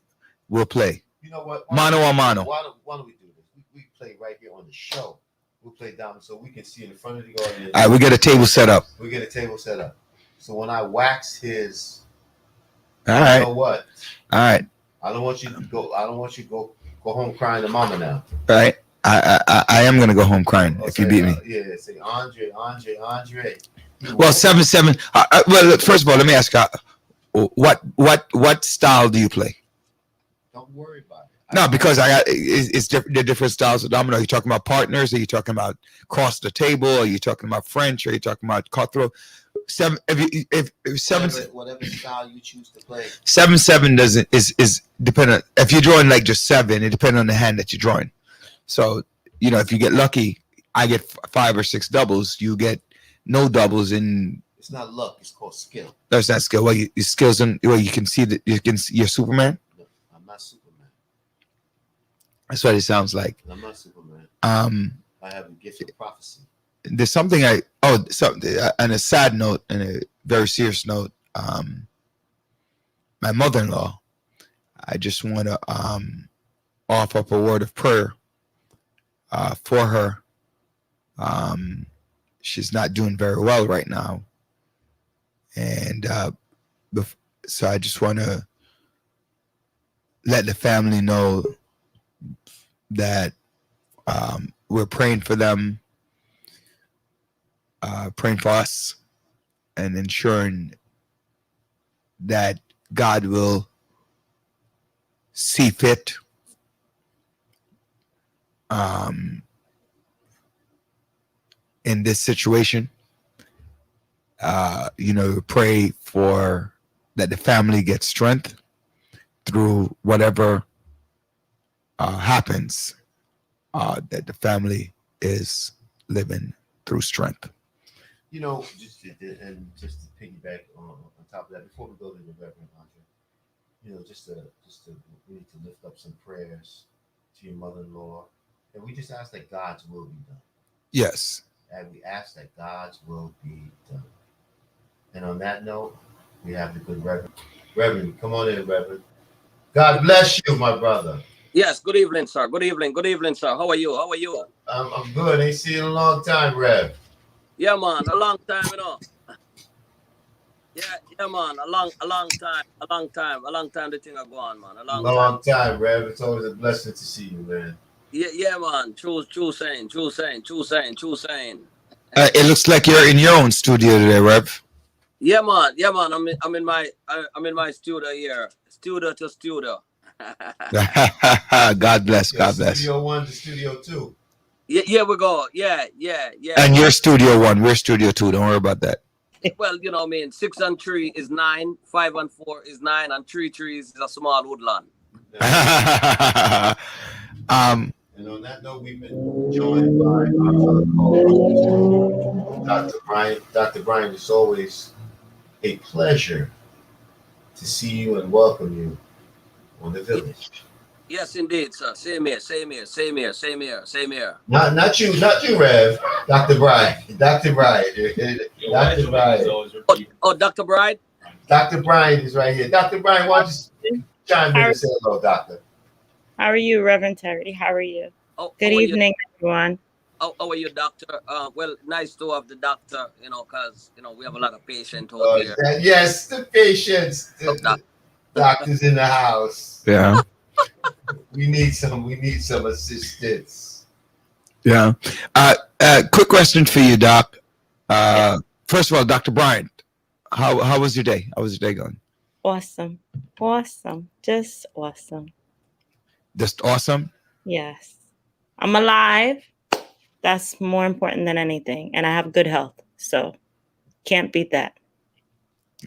we'll play You know what? mano a mano. Why don't we do this? We play right here on the show. We'll play dominoes so we can see in the front of the audience. All right, we get a table set up. We get a table set up. So when I wax his, All right. you know what? All right. I don't want you to go home crying to mama now. All right. I am gonna go home crying if you beat me. Yeah, say Andre. Well, 7-7. Well, first of all, let me ask you, what style do you play? Don't worry about it. No, because it's different. They're different styles of domino. Are you talking about partners? Are you talking about cross the table? Are you talking about French? Are you talking about cutthroat? Whatever style you choose to play. 7-7 doesn't is dependent. If you're drawing like just 7, it depends on the hand that you're drawing. So if you get lucky, I get 5 or 6 doubles. You get no doubles, and it's not luck. It's called skill. That's not skill. Well, your skills and you can see that you can see you're Superman. No, I'm not Superman. That's what it sounds like. I'm not Superman. I have the gift of prophecy. There's something on a sad note and a very serious note. My mother-in-law, I just want to offer up a word of prayer for her. She's not doing very well right now, and so I just want to let the family know that we're praying for them. Praying for us and ensuring that God will see fit in this situation. Pray for that the family gets strength through whatever happens, that the family is living through strength. Just to piggyback on top of that, before we go to the Reverend Andre, just to we need to lift up some prayers to your mother-in-law, and we just ask that God's will be done. Yes. And we ask that God's will be done. And on that note, we have the good Reverend. Reverend, come on in, Reverend. God bless you, my brother. Yes, good evening, sir. Good evening, sir. How are you? I'm good. Ain't seen you in a long time, Rev. Yeah, man, a long time, Yeah, man, a long time the thing I go on, man. A long time, Rev. It's always a blessing to see you, man. Yeah, man. True saying. It looks like you're in your own studio today, Rev. Yeah, man. I'm in my studio here. Studio to studio. God bless. God bless. Studio 1 to Studio 2. Yeah, we go. Yeah. And you're Studio 1. We're Studio 2. Don't worry about that. Well, 6 and 3 is 9, 5 and 4 is 9, and 3 trees is a small woodland. And on that note, we've been joined by our fellow co-host, Dr. Brian. Dr. Brian, it's always a pleasure to see you and welcome you on the village. Yes, indeed, sir. Same here. Not you, Rev. Dr. Brian. Dr. Brian. Dr. Brian. Oh, Dr. Bride? Dr. Brian is right here. Dr. Brian, why don't you chime in and say hello, Doctor? How are you, Reverend Terry? How are you? Oh, Good evening, everyone. How are you, doctor? Well, nice to have the doctor, because, we have a lot of patients out here. Yes, the patients, Doc- the doctors in the house. Yeah. We need some assistance. Yeah. Quick question for you, Doc. First of all, Dr. Bryant, how was your day? How was your day going? Awesome. Just awesome. Just awesome. Yes. I'm alive. That's more important than anything. And I have good health. So can't beat that.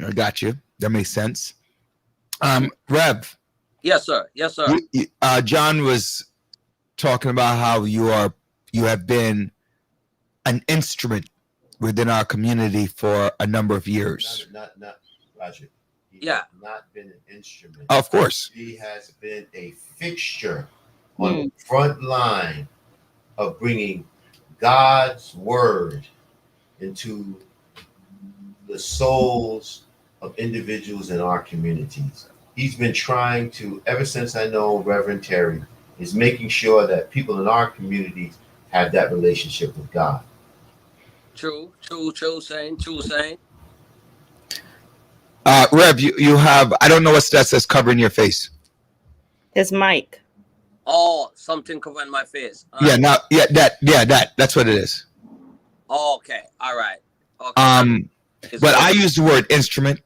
I got you. That makes sense. Rev, Yes, sir. Yes, sir. John was talking about how you have been an instrument within our community for a number of years. Not Roger. He Yeah. has not been an instrument. Of course. He has been a fixture on the front line of bringing God's word into the souls of individuals in our communities. He's been trying to, ever since I know Reverend Terry, is making sure that people in our communities have that relationship with God. True saying. Rev, you have, I don't know what that says covering your face. His mic. Oh, something covering my face. That's what it is. Okay. All right. Okay. But I use the word instrument.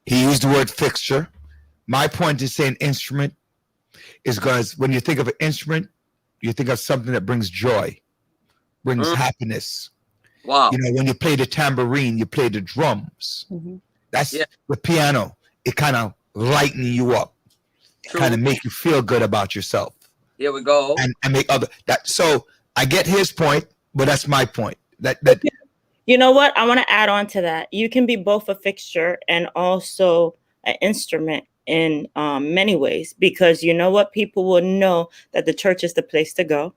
He used the word fixture. My point is saying instrument is because when you think of an instrument, you think of something that brings joy, brings happiness. Wow. When you play the tambourine, you play the drums. That's the piano. It kind of lighten you up, kind of make you feel good about yourself. Here we go. And make other that. So I get his point, but that's my point. That You know what? I want to add on to that. You can be both a fixture and also an instrument in many ways, because you know what? People will know that the church is the place to go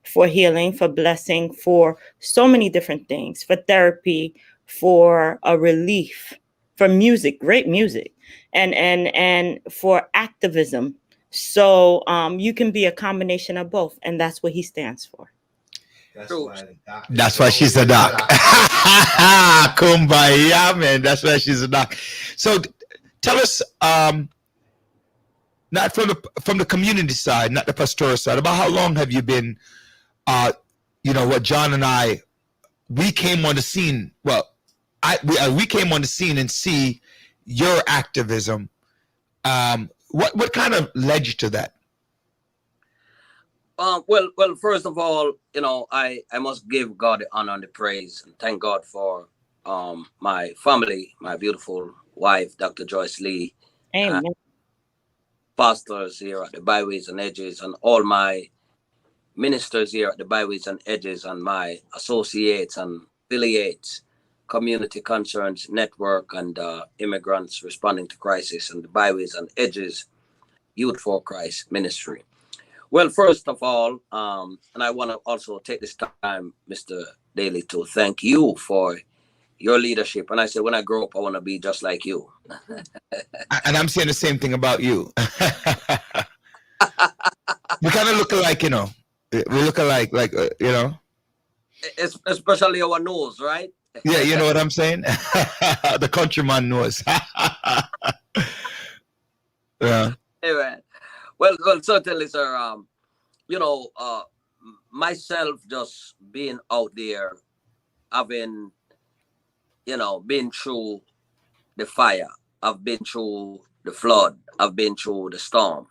for healing, for blessing, for so many different things, for therapy, for a relief, for music, great music, and for activism. So you can be a combination of both, and that's what he stands for. That's why she's a doc. Kumbaya, man. That's why she's a doc. So tell us, not from the community side, not the pastoral side, about how long have you been, what John and we came on the scene. Well, we came on the scene and see your activism. What kind of led you to that? Well, first of all, I must give God the honor and the praise, and thank God for my family, my beautiful wife, Dr. Joyce Lee, Amen. Pastors here at the Byways and Edges, and all my ministers here at the Byways and Edges, and my associates and affiliates, Community Concerns Network, and Immigrants Responding to Crisis, and the Byways and Edges Youth for Christ Ministry. Well, first of all, and I want to also take this time, Mr. Daly, to thank you for your leadership. And I said, when I grow up, I want to be just like you. And I'm saying the same thing about you. We kind of look alike, We look alike, Especially our nose, right? Yeah, you know what I'm saying? The countryman knows. Yeah. Anyway, well, certainly, sir. Myself just being out there, having, been through the fire, I've been through the flood, I've been through the storm.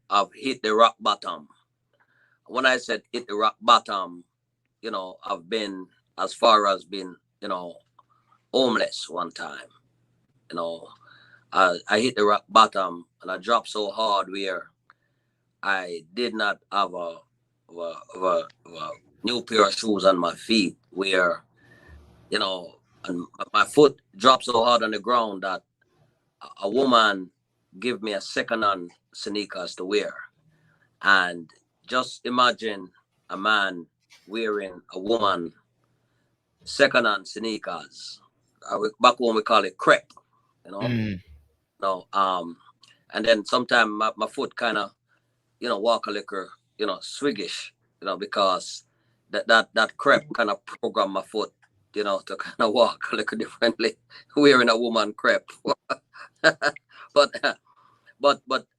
I've hit the rock bottom. When I said hit the rock bottom, I've been as far as being, homeless one time. I hit the rock bottom and I dropped so hard where I did not have a new pair of shoes on my feet, where, and my foot dropped so hard on the ground that a woman gave me a second-hand sneakers to wear. And just imagine a man wearing a woman second-hand sneakers. Back when we call it crepe, and then sometimes my foot kind of, walk a little, swiggish, because that crepe kind of programmed my foot, to kind of walk a little differently, wearing a woman crepe. but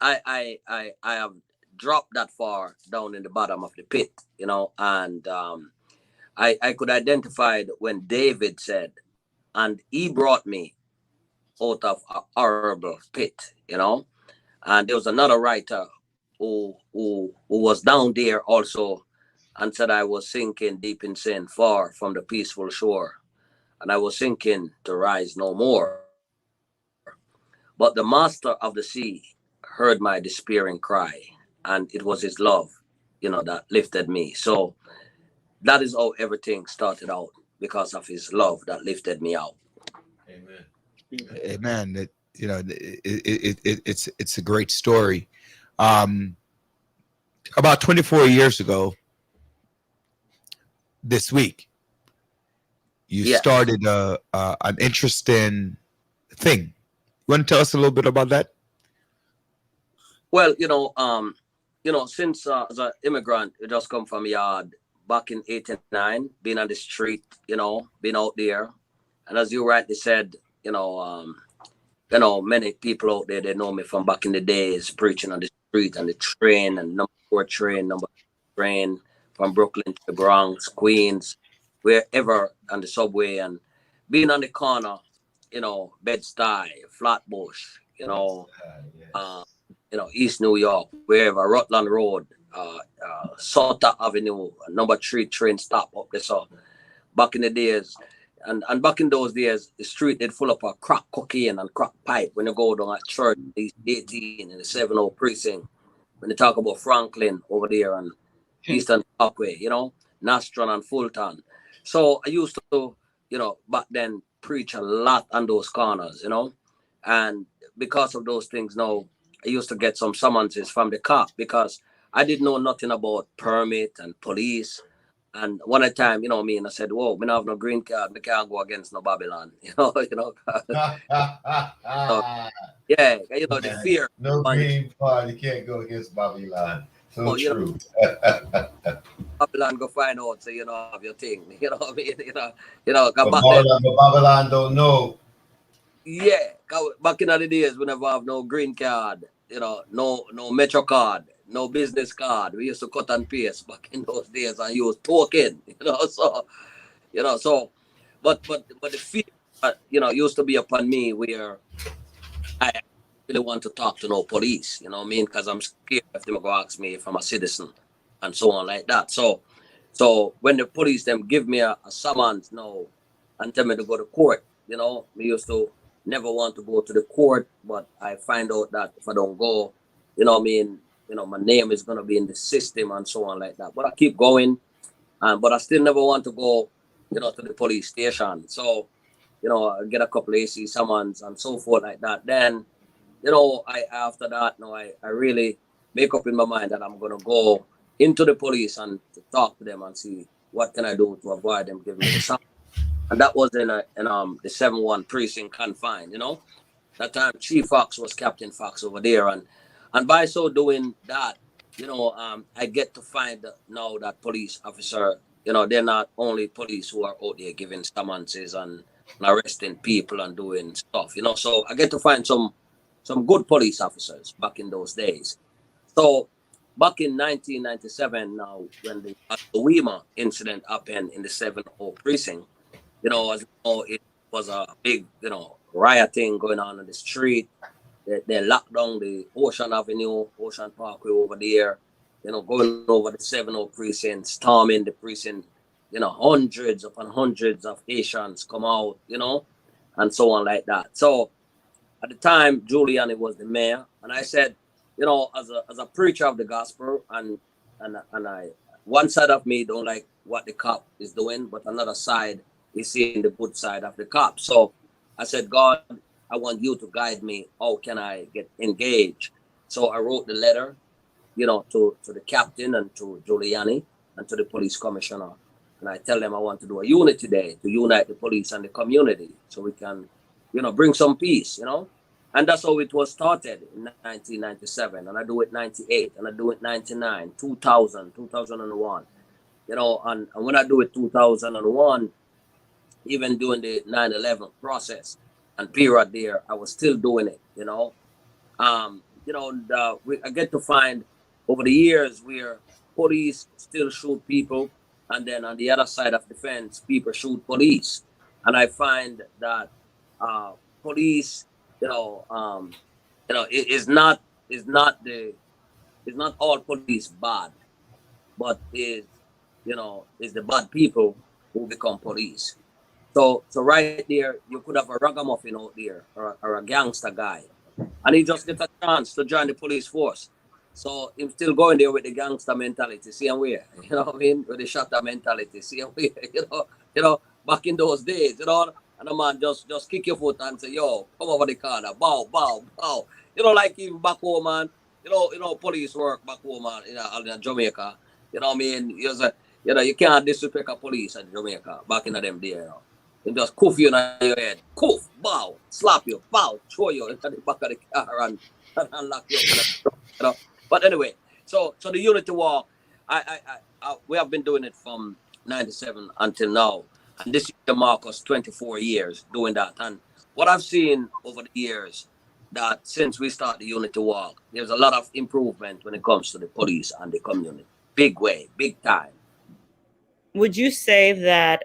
I have dropped that far down in the bottom of the pit, and I could identify when David said, and he brought me out of a horrible pit, and there was another writer who was down there also and said I was sinking deep in sin, far from the peaceful shore, and I was sinking to rise no more. But the master of the sea heard my despairing cry, and it was his love, that lifted me. So that is how everything started out, because of his love that lifted me out. Amen. Amen. That it's a great story. About 24 years ago, this week, you Yes. started an interesting thing. You want to tell us a little bit about that? Well, since as an immigrant, you just come from yard back in '89, being on the street, being out there, and as you rightly said, many people out there, they know me from back in the days, preaching on the street and the train and number 4 train, number 2 train, from Brooklyn to the Bronx, Queens, wherever, on the subway, and being on the corner, Bed-Stuy, Flatbush, East New York, wherever, Rutland Road, Sutter Avenue, number 3 train stop up there. So back in the days, and back in those days, the street did full up of crack cocaine and crack pipe. When you go down at church, East 18 in the 70 precinct, when they talk about Franklin over there and Eastern Parkway, Nastron and Fulton. So I used to, back then preach a lot on those corners, and because of those things now, I used to get some summonses from the cop because I didn't know nothing about permit and police. And one time, and I said, whoa, we don't have no green card. We can't go against no Babylon, So, yeah, the fear. No green card, you can't go against Babylon. So true. Babylon go find out, so you know have your thing. You know what I mean? But Babylon don't know. Yeah, back in the days, we never have no green card, no Metro card, no business card. We used to cut and paste back in those days and use token, so, but the fear, used to be upon me where I really want to talk to no police, because I'm scared if they go ask me if I'm a citizen and so on like that. So when the police them give me a summons now and tell me to go to court, we used to never want to go to the court, but I find out that if I don't go, my name is going to be in the system and so on like that. But I keep going, but I still never want to go, to the police station. So, I get a couple of AC summons and so forth like that. Then, after that, I really make up in my mind that I'm going to go into the police and to talk to them and see what can I do to avoid them giving me the summons. And that was in the 7-1 precinct confined, That time Chief Fox was Captain Fox over there. And by so doing that, I get to find now that police officer, they're not only police who are out there giving summonses and arresting people and doing stuff, So I get to find some good police officers back in those days. So back in 1997 now, when the Weema incident happened in the 7-0 precinct, as it was a big, rioting going on the street. They locked down the Ocean Avenue, Ocean Parkway over there, going over the 7-0 precinct, storming the precinct, hundreds upon hundreds of Haitians come out, and so on like that. So at the time, Giuliani was the mayor, and I said, as a preacher of the gospel, and I, one side of me don't like what the cop is doing, but another side is seeing the good side of the cop. So I said, God, I want you to guide me. How can I get engaged? So I wrote the letter, to the captain and to Giuliani and to the police commissioner. And I tell them I want to do a unity day to unite the police and the community so we can, bring some peace, And that's how it was started in 1997. And I do it 98, and I do it 99, 2000, 2001. You know, and when I do it 2001, even during the 9/11 process and period there, I was still doing it, you know. I get to find over the years where police still shoot people, and then on the other side of the fence, people shoot police. And I find that police, is not all police bad, but is the bad people who become police. So right there, you could have a ragamuffin out there or a gangster guy, and he just gets a chance to join the police force. So he's still going there with the gangster mentality, same way, you know what I mean? With the shutter mentality, same way, back in those days, and the man just kick your foot and say, yo, come over the corner, bow, bow, bow. Like even back home, man, police work back home, man, in Jamaica, you know what I mean? You can't disrespect a police in Jamaica back in them days, They just cuff you in your head, cuff, bow, slap you, bow, throw you into the back of the car and lock you up. But anyway, so the Unity Walk, we have been doing it from 97 until now, and this year mark us 24 years doing that. And what I've seen over the years, that since we started the Unity Walk, there's a lot of improvement when it comes to the police and the community. Big way, big time. Would you say that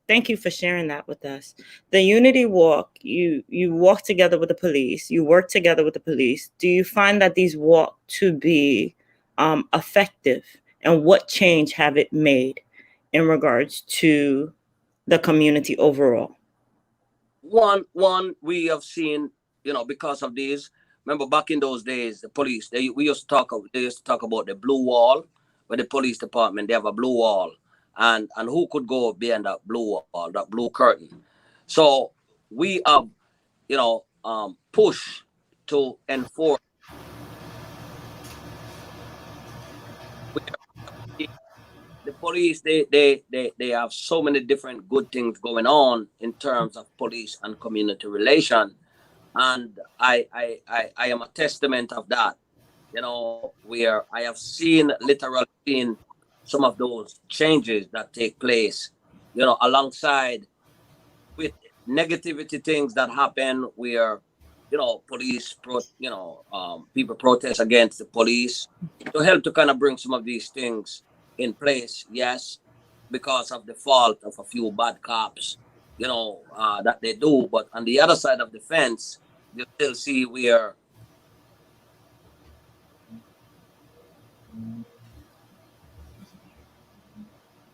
thank you for sharing that with us. The Unity Walk, you walk together with the police, you work together with the police. Do you find that these walk to be effective, and what change have it made in regards to the community overall? One we have seen, because of these. Remember back in those days, the police, they used to talk about the blue wall, where the police department, they have a blue wall. And who could go behind that blue wall, that blue curtain? So we have, push to enforce. The police, they have so many different good things going on in terms of police and community relation, and I am a testament of that. Where I have literally seen some of those changes that take place, alongside with negativity things that happen where, police, people protest against the police, to help to kind of bring some of these things in place, yes, because of the fault of a few bad cops, that they do. But on the other side of the fence, you still see where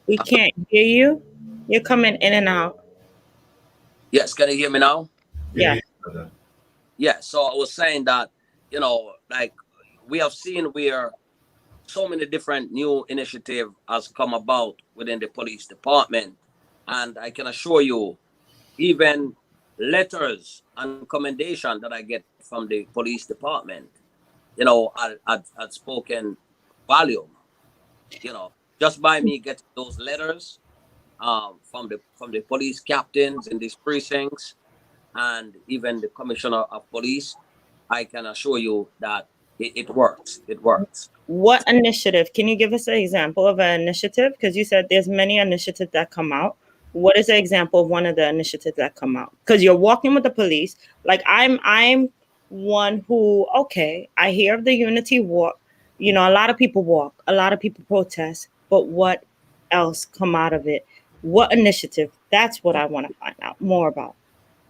We can't hear you. You're coming in and out. Yes, can you hear me now? Yeah. Yeah, so I was saying that, like we have seen where so many different new initiative has come about within the police department. And I can assure you, even letters and commendation that I get from the police department, had spoken volume, just by me getting those letters from the police captains in these precincts and even the commissioner of police, I can assure you that it works. It works. What initiative? Can you give us an example of an initiative? Because you said there's many initiatives that come out. What is an example of one of the initiatives that come out? Because you're walking with the police. Like I'm one who, okay, I hear of the Unity Walk. A lot of people walk, a lot of people protest, but what else come out of it? What initiative? That's what I want to find out more about.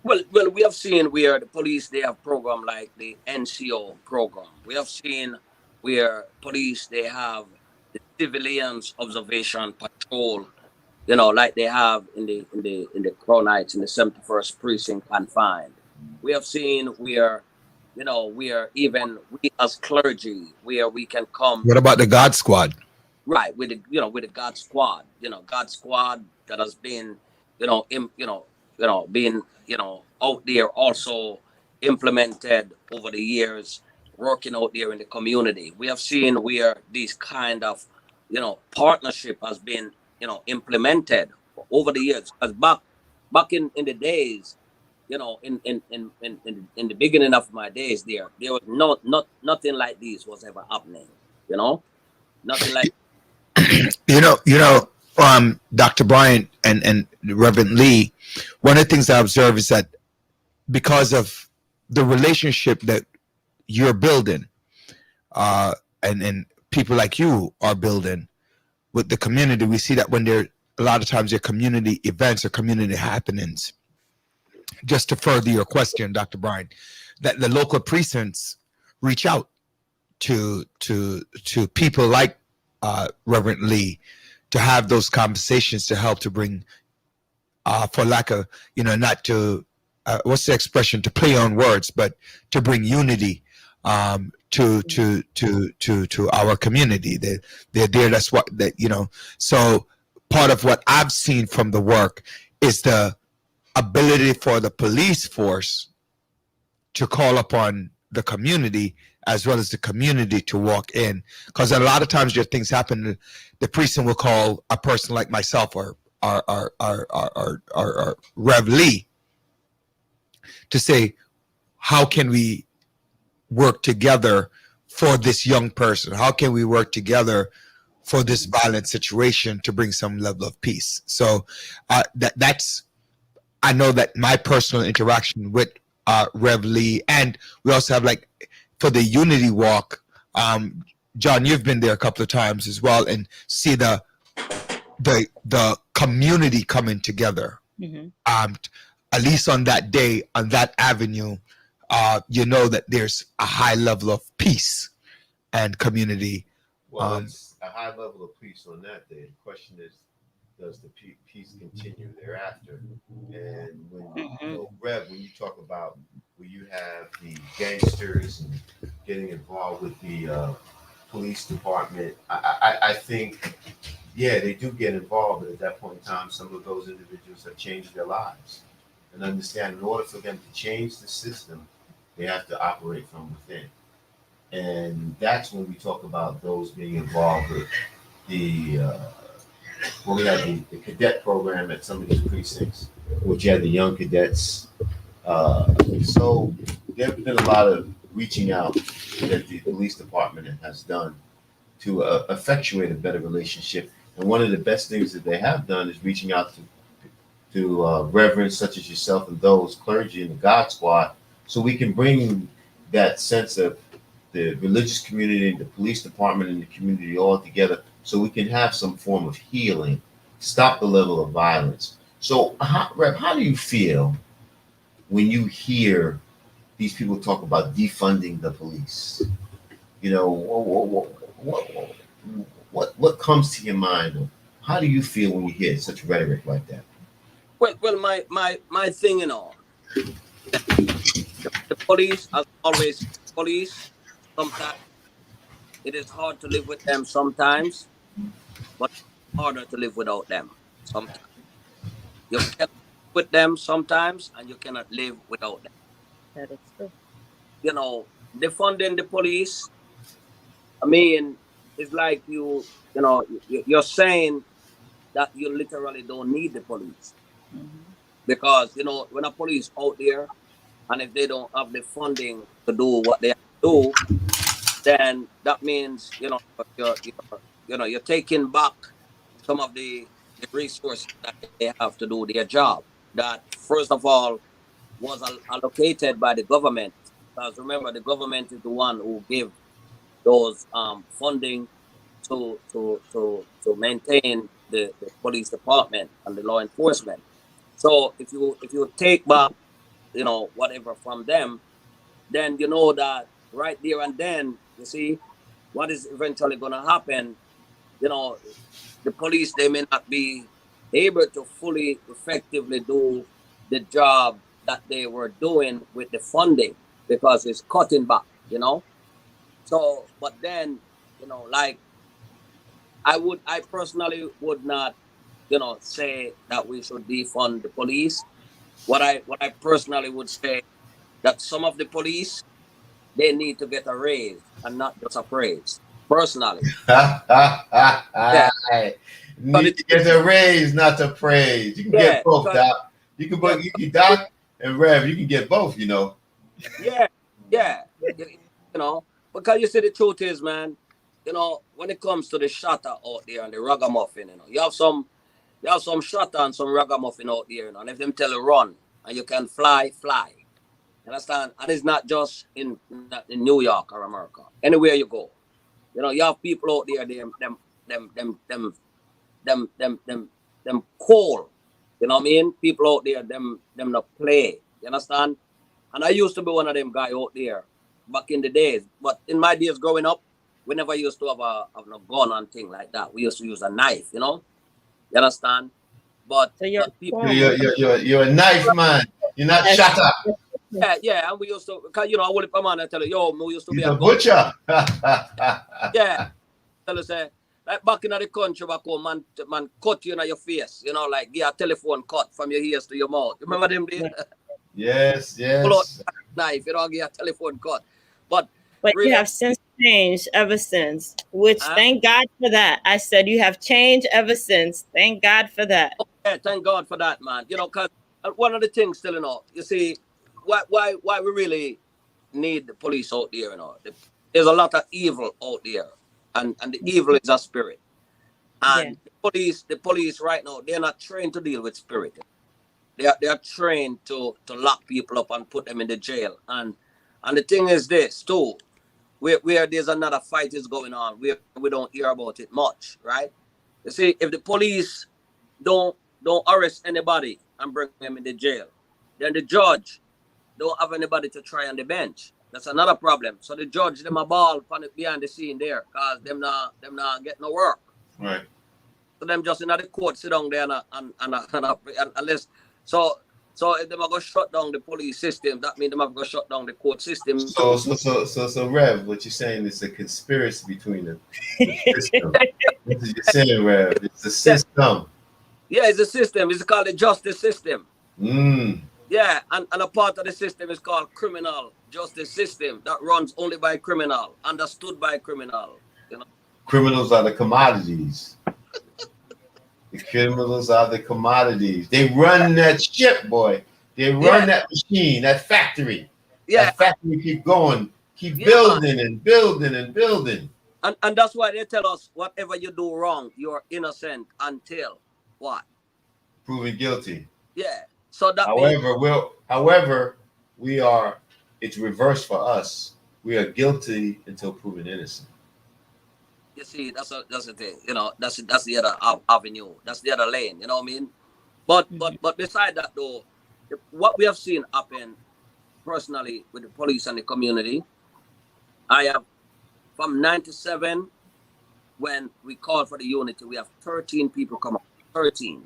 Well, we have seen where the police, they have program like the NCO program. We have seen where police, they have the civilians observation patrol, like they have in the Crown Heights, in the 71st precinct confined. We have seen where, where even we as clergy, where we can come. What about the God Squad? Right, with the God Squad, God Squad that has been, being, out there also implemented over the years, working out there in the community. We have seen where these kind of, partnership has been, implemented over the years. Because back in the days, in the beginning of my days there was nothing like this was ever happening. Nothing like. Dr. Bryant and Reverend Lee, one of the things I observe is that because of the relationship that you're building, and people like you are building with the community, we see that when there a lot of times there are community events or community happenings. Just to further your question, Dr. Bryant, that the local precincts reach out to people like Reverend Lee to have those conversations to help to bring, for lack of, not to, what's the expression, to play on words, but to bring unity to our community. They're there. That's what So part of what I've seen from the work is the ability for the police force to call upon the community as well as the community to walk in, because a lot of times there things happen. The precinct will call a person like myself or our Rev Lee to say, how can we work together for this young person? How can we work together for this violent situation to bring some level of peace? So that's, I know that my personal interaction with Rev Lee, and we also have like for the Unity Walk, John, you've been there a couple of times as well, and see the community coming together. Mm-hmm. At least on that day, on that avenue, that there's a high level of peace and community. Well, it's a high level of peace on that day. The question is, does the peace continue thereafter? And when Rev, when you talk about where you have the gangsters and getting involved with the police department, I think, yeah, they do get involved, but at that point in time, some of those individuals have changed their lives and understand in order for them to change the system, they have to operate from within. And that's when we talk about those being involved with the we had the cadet program at some of these precincts, which had the young cadets. So there's been a lot of reaching out that the police department has done to effectuate a better relationship. And one of the best things that they have done is reaching out to reverends such as yourself and those clergy in the God Squad, so we can bring that sense of the religious community, the police department, and the community all together, so we can have some form of healing, stop the level of violence. So, Rev, how do you feel when you hear these people talk about defunding the police? What comes to your mind? How do you feel when you hear such rhetoric like that? Well, my thing, the police, as always, police. Sometimes it is hard to live with them. Sometimes, but harder to live without them. Sometimes you can live with them sometimes, and you cannot live without them. That is true. Defunding the police, I mean, it's like you're saying that you literally don't need the police. Mm-hmm. Because, when a police out there, and if they don't have the funding to do what they have to do, then that means, you're taking back some of the resources that they have to do their job. That, first of all, was allocated by the government. Because remember, the government is the one who gave those funding to maintain the police department and the law enforcement. So if you take back, whatever from them, then you know that right there and then, you see, what is eventually going to happen, the police, they may not be able to fully effectively do the job that they were doing with the funding because it's cutting back, So, but then, like, I personally would not, say that we should defund the police. What I personally would say that some of the police, they need to get a raise and not just a praise. Personally. Yeah. Need to get a raise, not a praise. You can get both, Doc. You can Doc. And Rev, you can get both, you know. Yeah, yeah. You know, because you see, the truth is, man, you know, when it comes to the shotter out there and the ragamuffin, you know, you have some shotter and some ragamuffin out there, you know, and if them tell you run and you can fly, fly. You understand? And it's not just in New York or America. Anywhere you go, you know, you have people out there, them cool. You know what I mean? People out there, them not play. You understand? And I used to be one of them guy out there back in the days. But in my days growing up, we never used to have a gun and thing like that. We used to use a knife, you know? You understand? But So you're people, You're a knife man. You're not shut up. yeah, and we used to, cause you know, I would come on and tell you, yo, we used to be He's a a butcher. yeah. Tell you say, like back in the country back home, man cut you in your face, you know, like get a telephone cut from your ears to your mouth. You remember them days? Yes, Pull out yes. knife, you know, get a telephone cut. But you have since changed ever since, which thank God for that. I said you have changed ever since. Thank God for that. yeah, thank God for that, man. You know, because one of the things still, you know, you see, why we really need the police out there, you know. There's a lot of evil out there, and the evil is a spirit. And the police right now, they're not trained to deal with spirit. They are trained to lock people up and put them in the jail. And the thing is this too, where there's another fight is going on, we don't hear about it much, right? You see, if the police don't arrest anybody and bring them in the jail, then the judge don't have anybody to try on the bench. That's another problem. So the judge them a ball behind the scene there, cause them not get no work. Right. So them just in the court sit down there and unless so if them are gonna shut down the police system, that means them have to shut down the court system. So Rev, what you're saying is a conspiracy between the system. What you're saying, Rev? It's the system. Yeah, it's a system. It's called the justice system. Mm. Yeah, and a part of the system is called criminal justice system that runs only by criminal, understood by criminal. You know, Criminals are the commodities. The criminals are the commodities. They run that ship, boy. They run that machine, that factory. Yeah, that factory keep going, keep building and building and building. And that's why they tell us whatever you do wrong, you're innocent until what? Proven guilty. Yeah. So that however, we are, it's reversed for us. We are guilty until proven innocent. You see, that's the thing. You know, that's the other avenue. That's the other lane. You know what I mean? But beside that though, what we have seen happen personally with the police and the community, I have from 97 when we called for the unity, we have 13 people come up. 13.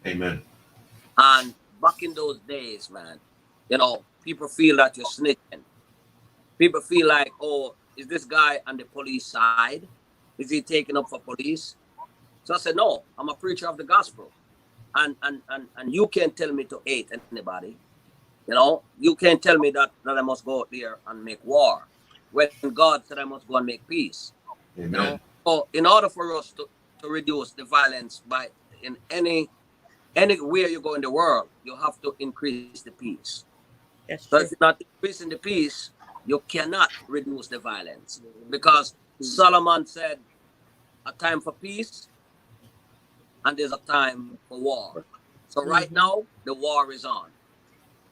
Amen. And back in those days, man, you know, people feel that you're snitching. People feel like, oh, is this guy on the police side? Is he taking up for police? So I said, no, I'm a preacher of the gospel. And you can't tell me to hate anybody. You know, you can't tell me that I must go out there and make war when God said I must go and make peace. Amen. You know? So in order for us to reduce the violence in anywhere you go in the world, you have to increase the peace. That's So true. if you're not increasing the peace, you cannot reduce the violence. Because Solomon said, a time for peace and there's a time for war. So right now, the war is on.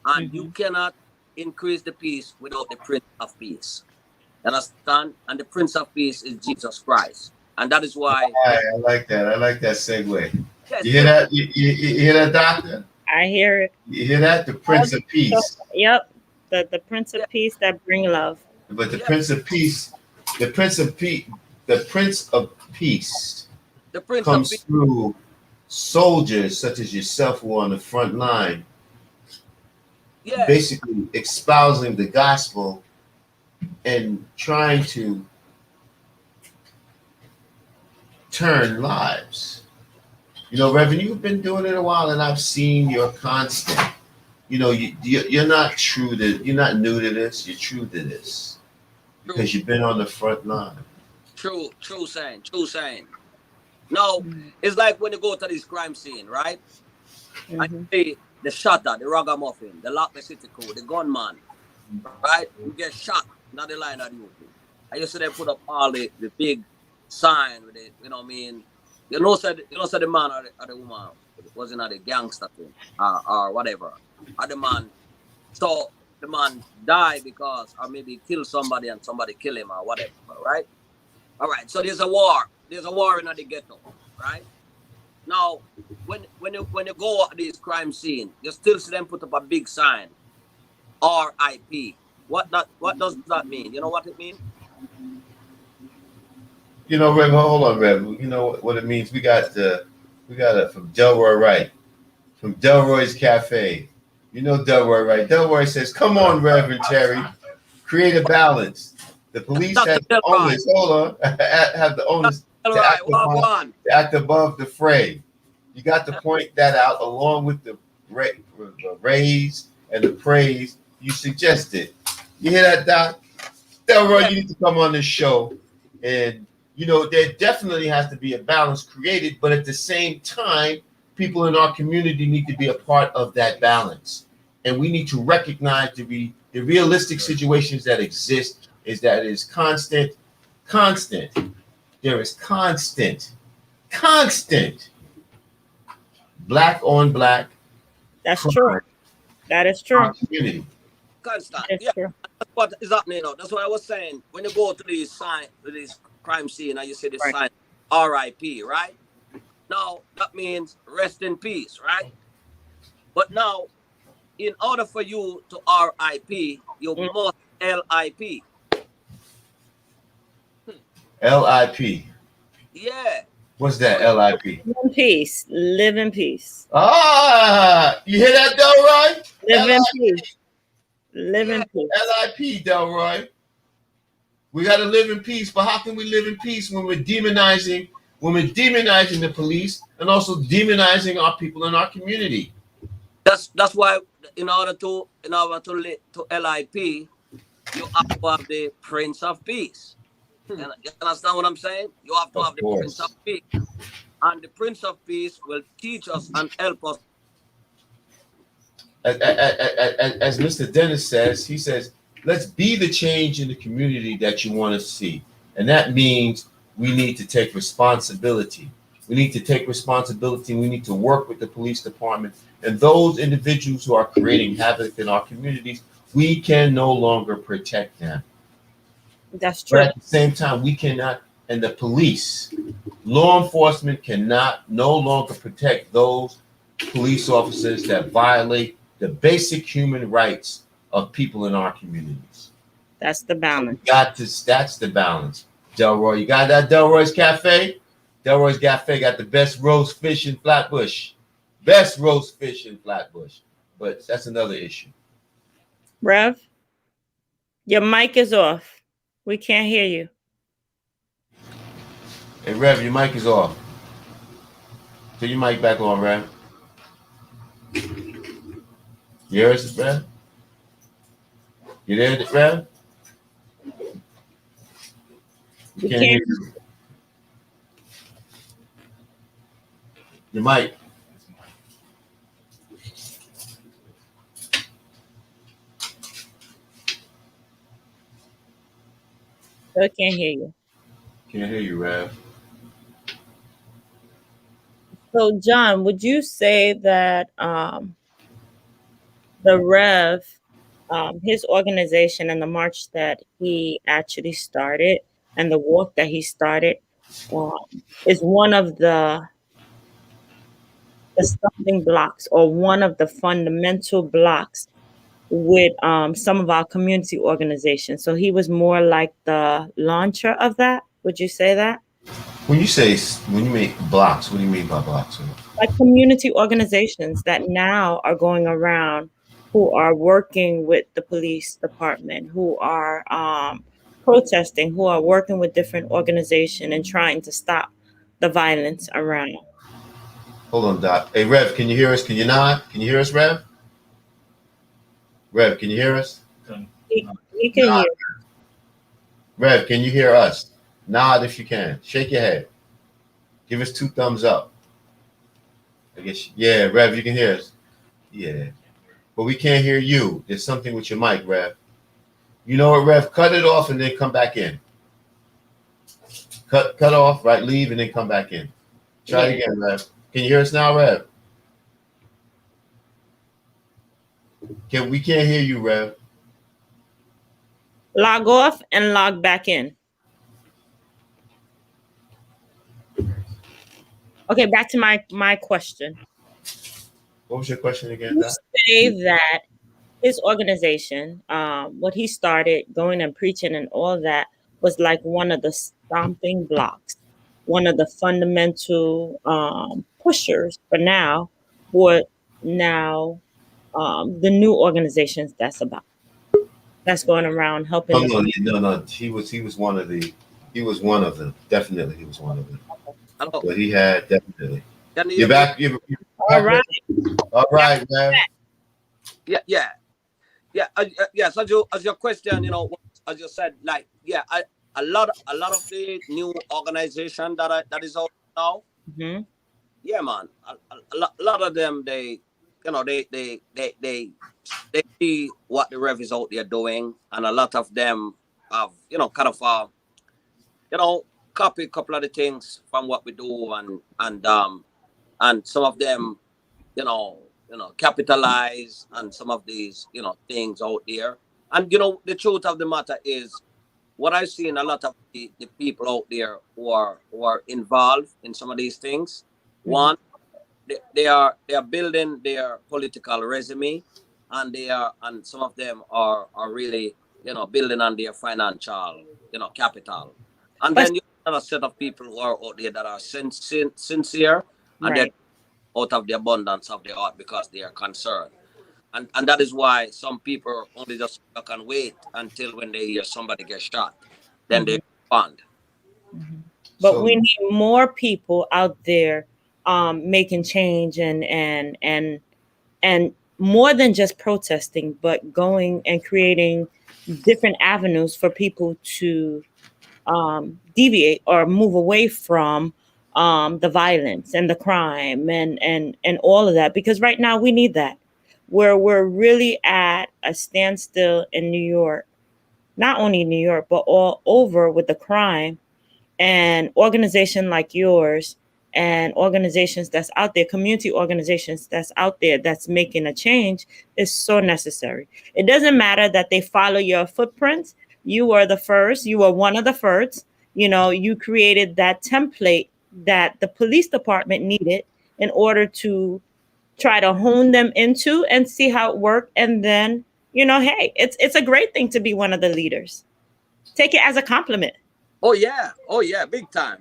And you cannot increase the peace without the Prince of Peace. Understand? And the Prince of Peace is Jesus Christ. And that is why... I like that. I like that segue. Yes, You hear that? You hear that, Doctor? I hear it. You hear that? The Prince of Peace. Yep. The Prince of Peace that bring love. But the Prince of Peace, the Prince of Peace the Prince of comes Peace. through soldiers such as yourself who are on the front line, Yeah. basically espousing the gospel and trying to turn lives. You know, Reverend, you've been doing it a while, and I've seen your constant. You know, you're not true to, you're not new to this. You're true to this because you've been on the front line. True saying. No, it's like when you go to this crime scene, right? And you see the shutter, the ragamuffin, the lock the city code, the gunman, right? You get shot, not the line of duty. I used to then put up all the big sign with it, you know what I mean? Say the man or the woman wasn't the gangster thing or whatever. Or the man, so the man died because or maybe kill somebody and somebody kill him or whatever, right? All right, so there's a war. There's a war in the ghetto, right? Now, when you go at this crime scene, you still see them put up a big sign, RIP. What does that mean? You know what it means? You know, Rev, hold on, Rev. You know what it means? We got it from Delroy Wright, from Delroy's Cafe. You know Delroy Wright. Delroy says, come on, Reverend Terry, create a balance. The police have the onus, hold on, have the onus to act above the fray. You got to point that out along with the raise and the praise you suggested. You hear that, Doc? Delroy, you need to come on this show. And, you know, there definitely has to be a balance created, but at the same time, people in our community need to be a part of that balance. And we need to recognize the realistic situations that exist is that it is constant. There is constant black on black. That's true. That is true. Community. Constant. That is Yeah, true. that's what is happening now. That's what I was saying. When you go to this sign, to this crime scene, and you see the sign RIP, right? Now that means rest in peace, right? But now, in order for you to RIP, you must LIP. LIP. Yeah. What's that? LIP. Live in peace. Live in peace. Ah, you hear that, Delroy? Live in peace. Live in peace. LIP, Delroy. We got to live in peace, but how can we live in peace when we're demonizing the police and also demonizing our people in our community? That's why in order to LIP, you have to have the Prince of Peace. You understand what I'm saying? You have to have the Prince of Peace. And the Prince of Peace will teach us and help us. As Mr. Dennis says, he says, let's be the change in the community that you want to see. And that means we need to take responsibility. We need to take responsibility. We need to work with the police department and those individuals who are creating havoc in our communities. We can no longer protect them. That's true. But at the same time, we cannot, and the police, law enforcement cannot no longer protect those police officers that violate the basic human rights of people in our communities. That's the balance. That's the balance. Delroy, you got that Delroy's Cafe? Delroy's Cafe got the best roast fish in Flatbush. Best roast fish in Flatbush. But that's another issue. Rev, your mic is off. We can't hear you. Hey, Rev, your mic is off. Turn your mic back on, Rev. You hear us, Rev? You there, Rev? We Can't hear you. Your mic. I can't hear you. Can't hear you, Rev. So, John, would you say that the Rev, his organization and the march that he actually started and the walk that he started is one of the stumbling blocks or one of the fundamental blocks with some of our community organizations? So he was more like the launcher of that. Would you say that? When you make blocks, what do you mean by blocks? Like community organizations that now are going around who are working with the police department, who are protesting, who are working with different organizations and trying to stop the violence around. Hold on, Doc. Hey, Rev, can you hear us? Can you nod? Can you hear us, Rev? Rev, can you hear us? You can hear. Rev, can you hear us? Nod if you can. Shake your head. Give us 2 thumbs up. I guess, yeah, Rev, you can hear us. Yeah. But we can't hear you. There's something with your mic, Rev. You know what, Rev? Cut it off and then come back in. Cut off, right? Leave and then come back in. Try it again, Rev. Can you hear us now, Rev? We can't hear you, Rev. Log off and log back in. Okay, back to my question. What was your question again? You Doc? say that his organization, what he started going and preaching and all that was like one of the stomping blocks, one of the fundamental pushers for now, for now the new organizations that's going around helping. No. He was one of them. Definitely, he was one of them. Hello. But he had definitely. Can you You're hear me? back. You're All right. All right, Rev. Yeah. Yes. As your question, you know, as you said, like, yeah, a lot of the new organization that is out now. Mm-hmm. Yeah, man. A lot of them, they see what the Rev is out there doing, and a lot of them have, you know, kind of copy a couple of the things from what we do, and some of them, you know, capitalize on some of these, you know, things out there. And you know, the truth of the matter is, what I've seen a lot of the people out there who are involved in some of these things. Mm-hmm. One, they are building their political resume, and some of them are really, you know, building on their financial, you know, capital. And then you have a set of people who are out there that are sincere, and they're out of the abundance of their heart because they are concerned. And that is why some people only just can wait until when they hear somebody get shot, then they respond. Mm-hmm. But we need more people out there making change and more than just protesting, but going and creating different avenues for people to deviate or move away from the violence and the crime and all of that. Because right now we need that. We're really at a standstill in New York, not only New York, but all over with the crime. And organization like yours and organizations that's out there, community organizations that's out there that's making a change is so necessary. It doesn't matter that they follow your footprints. You were the first. You were one of the first. You know, you created that template that the police department needed in order to try to hone them into and see how it worked. And then, you know, hey, it's a great thing to be one of the leaders. Take it as a compliment. Oh yeah, big time.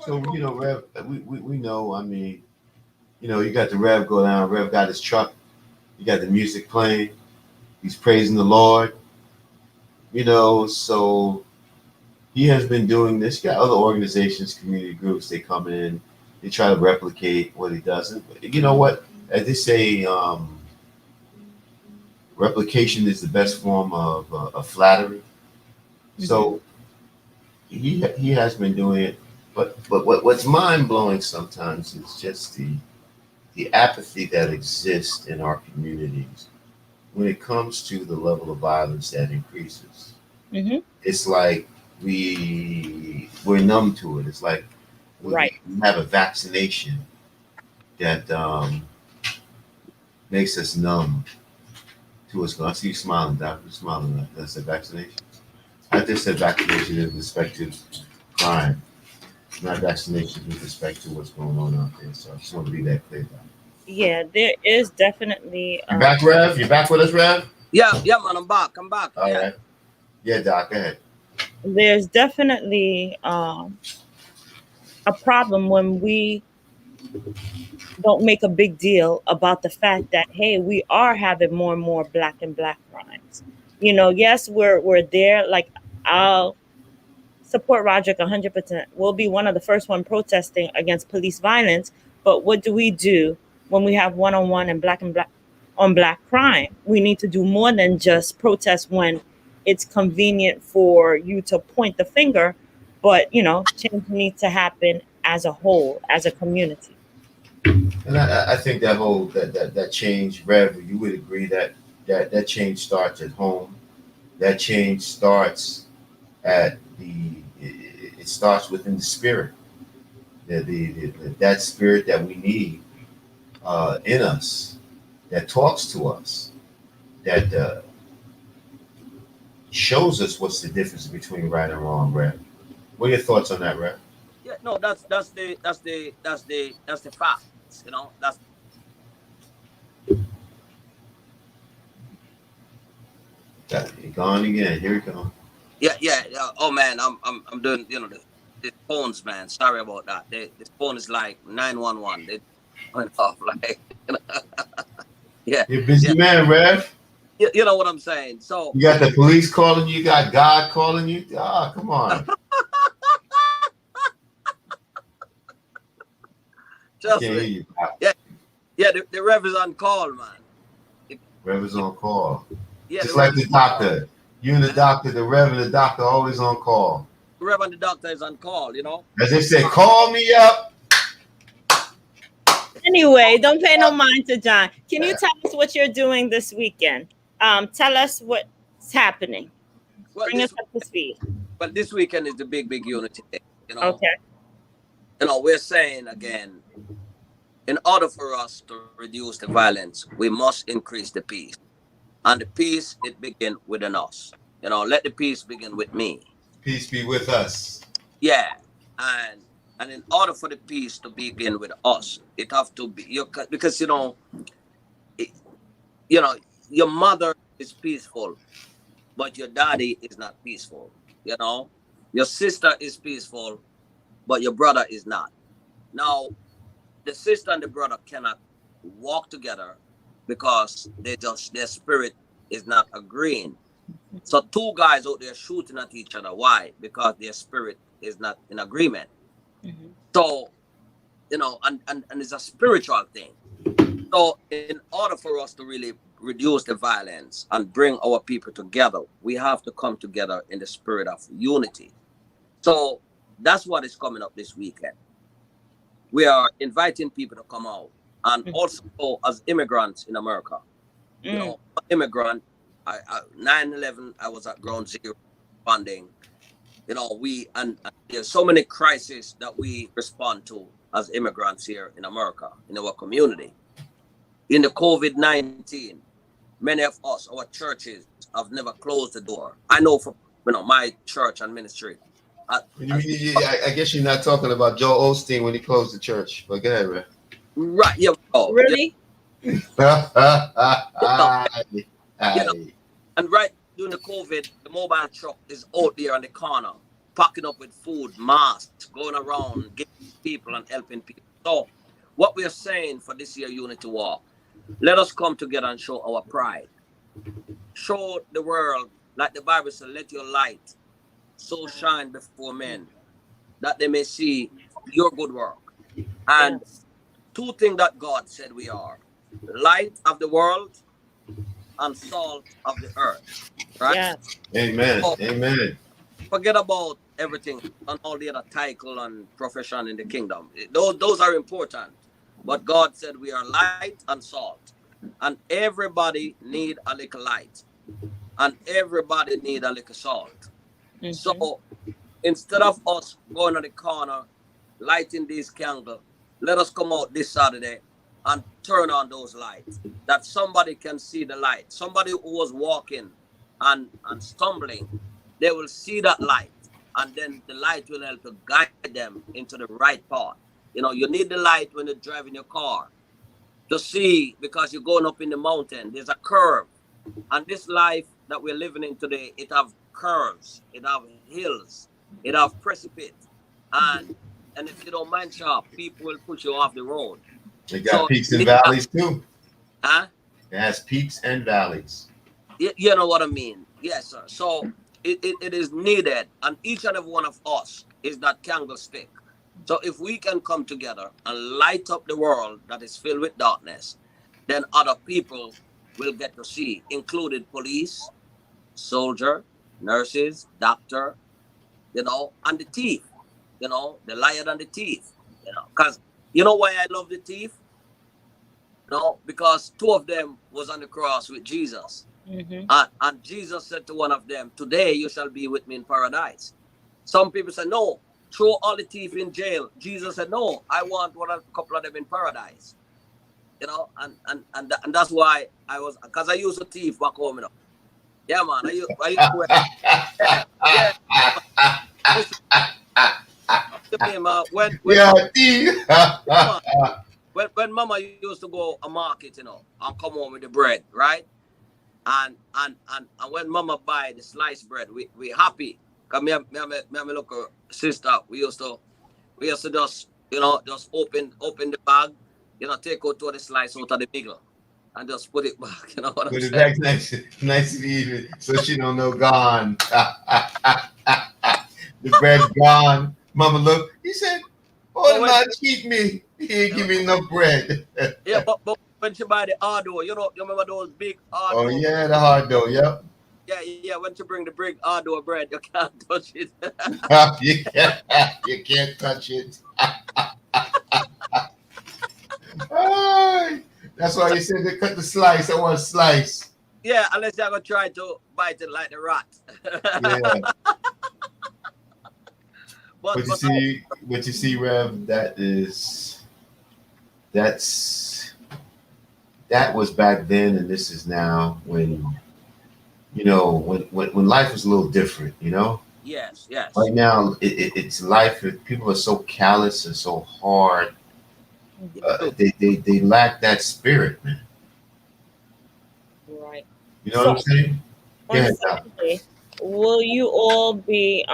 So, you know, Rev, we know, I mean, you know, you got the Rev go down, Rev got his truck, you got the music playing, he's praising the Lord, you know, so he has been doing this. You got other organizations, community groups, they come in, they try to replicate what he does. And you know what, as they say, replication is the best form of flattery. Mm-hmm. So he has been doing it, but what's mind blowing sometimes is just the apathy that exists in our communities when it comes to the level of violence that increases. Mm-hmm. It's like we're numb to it. It's like we have a vaccination that makes us numb. I see you smiling, Doctor. Smiling. That's a vaccination. I just said vaccination with respect to crime, not vaccination with respect to what's going on out there. So I just want to be that clear. Yeah, there is definitely. You back, Rev? You back with us, Rev? Yeah, man. I'm back. All right. Yeah, Doc. Go ahead. There's definitely a problem when we don't make a big deal about the fact that, hey, we are having more and more black crimes. You know, yes, we're there. Like, I'll support Roderick 100%. We'll be one of the first one protesting against police violence. But what do we do when we have one-on-one and black on black crime? We need to do more than just protest when it's convenient for you to point the finger. But, you know, change needs to happen as a whole, as a community. And I think that whole that change, Rev, you would agree that change starts at home. That change starts at it starts within the spirit. That spirit that we need in us, that talks to us, that shows us what's the difference between right and wrong, Rev. What are your thoughts on that, Rev? Yeah, no, that's the facts. You know, that's He gone again. Here we go. yeah. Oh man, I'm doing, you know, the phones, man. Sorry about that. This phone is like 911. They went off like, you know. Yeah, You're a busy man, Rev. you know what I'm saying. So You got the police calling you. You got God calling you. Ah, come on. just Can't hear you. yeah, the Rev is on call, man. Rev is on call. Yeah, Just the like Rev the is on call. doctor. You and the doctor, the Rev and the doctor always on call. The Rev and the doctor is on call. You know. As they say, call me up. Anyway, don't pay no mind to John. Can you tell us what you're doing this weekend? Tell us what's happening. Well, Bring us up to speed. but this weekend is the big unity day. You know. Okay. You know, we're saying again, in order for us to reduce the violence, we must increase the peace. And the peace, it begins within us. You know, let the peace begin with me. Peace be with us. Yeah. And in order for the peace to begin with us, it have to be because you know, your mother is peaceful, but your daddy is not peaceful. You know, your sister is peaceful, but your brother is not. Now, the sister and the brother cannot walk together because their spirit is not agreeing. So two guys out there shooting at each other. Why? Because their spirit is not in agreement. Mm-hmm. So, you know, and it's a spiritual thing. So in order for us to really reduce the violence and bring our people together, we have to come together in the spirit of unity. So that's what is coming up this weekend. We are inviting people to come out, and also as immigrants in America. You know, immigrant. 9/11, I was at Ground Zero funding. You know, and there's so many crises that we respond to as immigrants here in America, in our community. In the COVID-19, many of us, our churches, have never closed the door. I know for my church and ministry. I guess you're not talking about Joel Osteen when he closed the church. But go ahead, Rev. Right? Yeah. Really? And right during the COVID, the mobile truck is out there on the corner, packing up with food, masks, going around, giving people and helping people. So what we are saying for this year Unity Walk, let us come together and show our pride. Show the world, like the Bible says, let your light so shine before men, that they may see your good work. And two things that God said we are: light of the world and salt of the earth. Right? Yes. Amen. So, amen. Forget about everything and all the other title and profession in the kingdom. Those are important. But God said we are light and salt. And everybody need a little light. And everybody need a little salt. Mm-hmm. So instead of us going to the corner, lighting these candles, let us come out this Saturday and turn on those lights, that somebody can see the light. Somebody who was walking and stumbling, they will see that light, and then the light will help to guide them into the right path. You know, you need the light when you're driving your car to see, because you're going up in the mountain. There's a curve, and this life that we're living in today, it have curves, it have hills, it have precipice, and if you don't mind sharp, people will push you off the road. It got peaks and valleys too. Huh? It has peaks and valleys. You know what I mean? Yes, sir. So it is needed, and each and every one of us is that candlestick. So if we can come together and light up the world that is filled with darkness, then other people will get to see, including police, soldier, nurses, doctor, you know, and the thief, you know, the liar and the thief. You know, because you know why I love the thief? No, because two of them was on the cross with Jesus. Mm-hmm. And Jesus said to one of them, "Today you shall be with me in paradise." Some people say, "No, throw all the thief in jail." Jesus said, "No, I want a couple of them in paradise." You know, and that's why I was, because I used to thief back home. You know, yeah, man. I used to, yeah. Listen, Yeah, when mama used to go a market, you know, and come home with the bread, right? And when mama buy the sliced bread, we happy. Cause me and my little sister, we used to just, you know, just open the bag, you know, take out the slice out of the middle and just put it back. You know what I'm put it saying? back nice and even, so she don't know gone. The bread's gone. Mama look. He said, "Oh, But man, cheat me. He ain't give me enough bread." yeah, but when she buy the Ardo, you know, you remember those big Ardo? Oh yeah, the hard dough. Yep. Yeah. When she bring the big Ardo bread, you can't touch it. You can't touch it. Ay, that's why you said they cut the slice. I want a slice. Yeah, unless you're gonna try to bite it like the rat. Yeah. but But you see, Rev, that was back then, and this is now. When you know, when life was a little different, you know. yes. Right now, it's life. People are so callous and so hard. They lack that spirit, man. Right. You know what I'm saying? On Yeah. Sunday, will you all be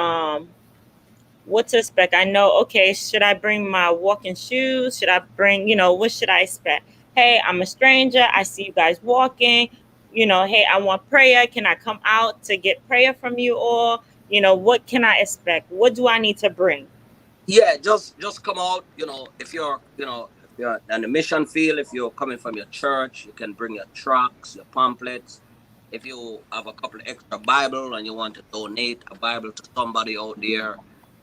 what to expect? I know, okay, should I bring my walking shoes? Should I bring, you know, what should I expect? Hey, I'm a stranger. I see you guys walking. You know, hey, I want prayer. Can I come out to get prayer from you all? You know, what can I expect? What do I need to bring? Yeah, just come out. You know, if you're on the mission field, if you're coming from your church, you can bring your tracts, your pamphlets. If you have a couple of extra Bible and you want to donate a Bible to somebody out there,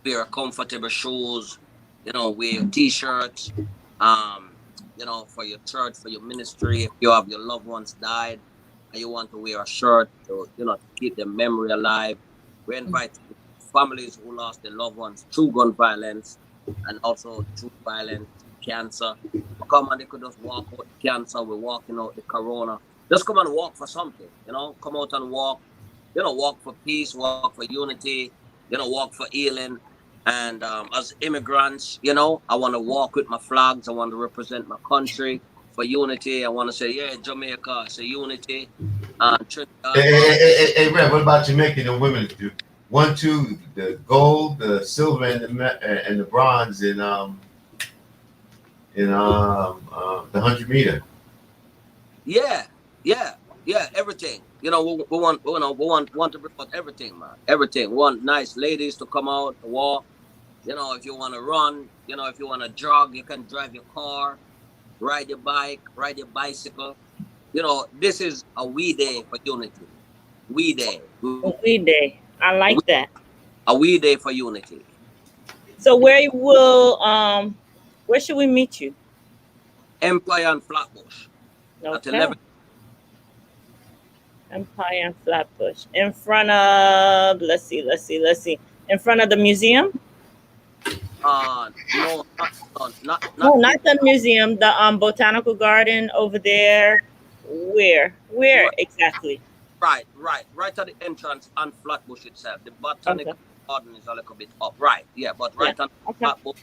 wear comfortable shoes, you know, wear your t-shirts, you know, for your church, for your ministry. If you have your loved ones died and you want to wear a shirt to, you know, to keep their memory alive, we invite families who lost their loved ones through gun violence and also through violence, cancer. Come and they could just walk out the cancer, we're walking out the corona. Just come and walk for something, you know, come out and walk, you know, walk for peace, walk for unity, you know, walk for healing. And as immigrants, you know, I want to walk with my flags. I want to represent my country for unity. I want to say, yeah, Jamaica, it's a unity. Trinidad, Hey, Rev, what about Jamaican and women? 1, 2, the gold, the silver, and the bronze in the 100-meter. Yeah, everything. You know, we want to bring out everything, man. Everything. We want nice ladies to come out to walk. You know, if you want to run, you know, if you want to jog, you can drive your car, ride your bike, ride your bicycle. You know, this is a we day for unity. We day. We day. I like that. A we day for unity. So where should we meet you? Empire and Flatbush. At Okay. 11. Empire and Flatbush. In front of, let's see. In front of the museum? No, Not the museum. The botanical garden over there. Where exactly? Right at the entrance on Flatbush itself. The botanical garden is a little bit up. Right, yeah, but right on Flatbush.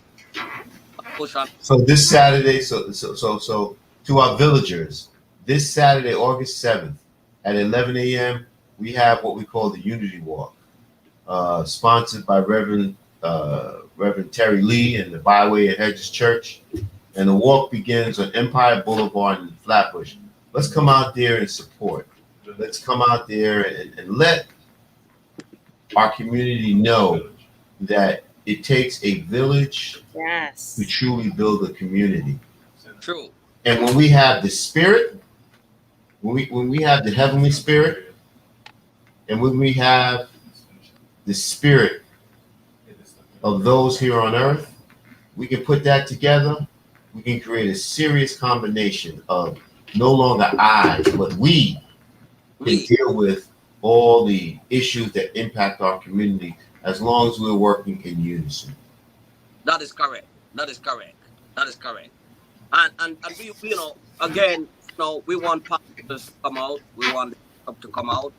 So this Saturday, so to our villagers, this Saturday, August 7th at 11 a.m., we have what we call the Unity Walk, sponsored by Reverend Terry Lee and the Byway and Hedges Church. And the walk begins on Empire Boulevard in Flatbush. Let's come out there and support. Let's come out there and let our community know that it takes a village to truly build a community. True. And when we have the spirit, when we have the heavenly spirit, and when we have the spirit of those here on earth, we can put that together, we can create a serious combination of no longer I, but we can We. deal with all the issues that impact our community as long as we're working in unison. That is correct. That is correct. That is correct. And we, again, we want pastors to come out. We want the bishop to come out.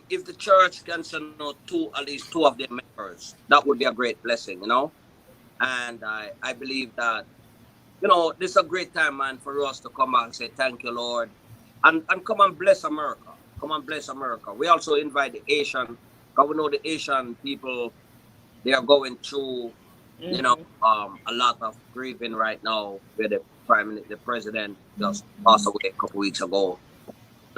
If the church can send at least two of their members, that would be a great blessing, And I believe that, this is a great time, man, for us to come back and say, thank you, Lord. And come and bless America. Come and bless America. We also invite the Asian, because we know the Asian people, they are going through, a lot of grieving right now, where the president just passed away a couple weeks ago.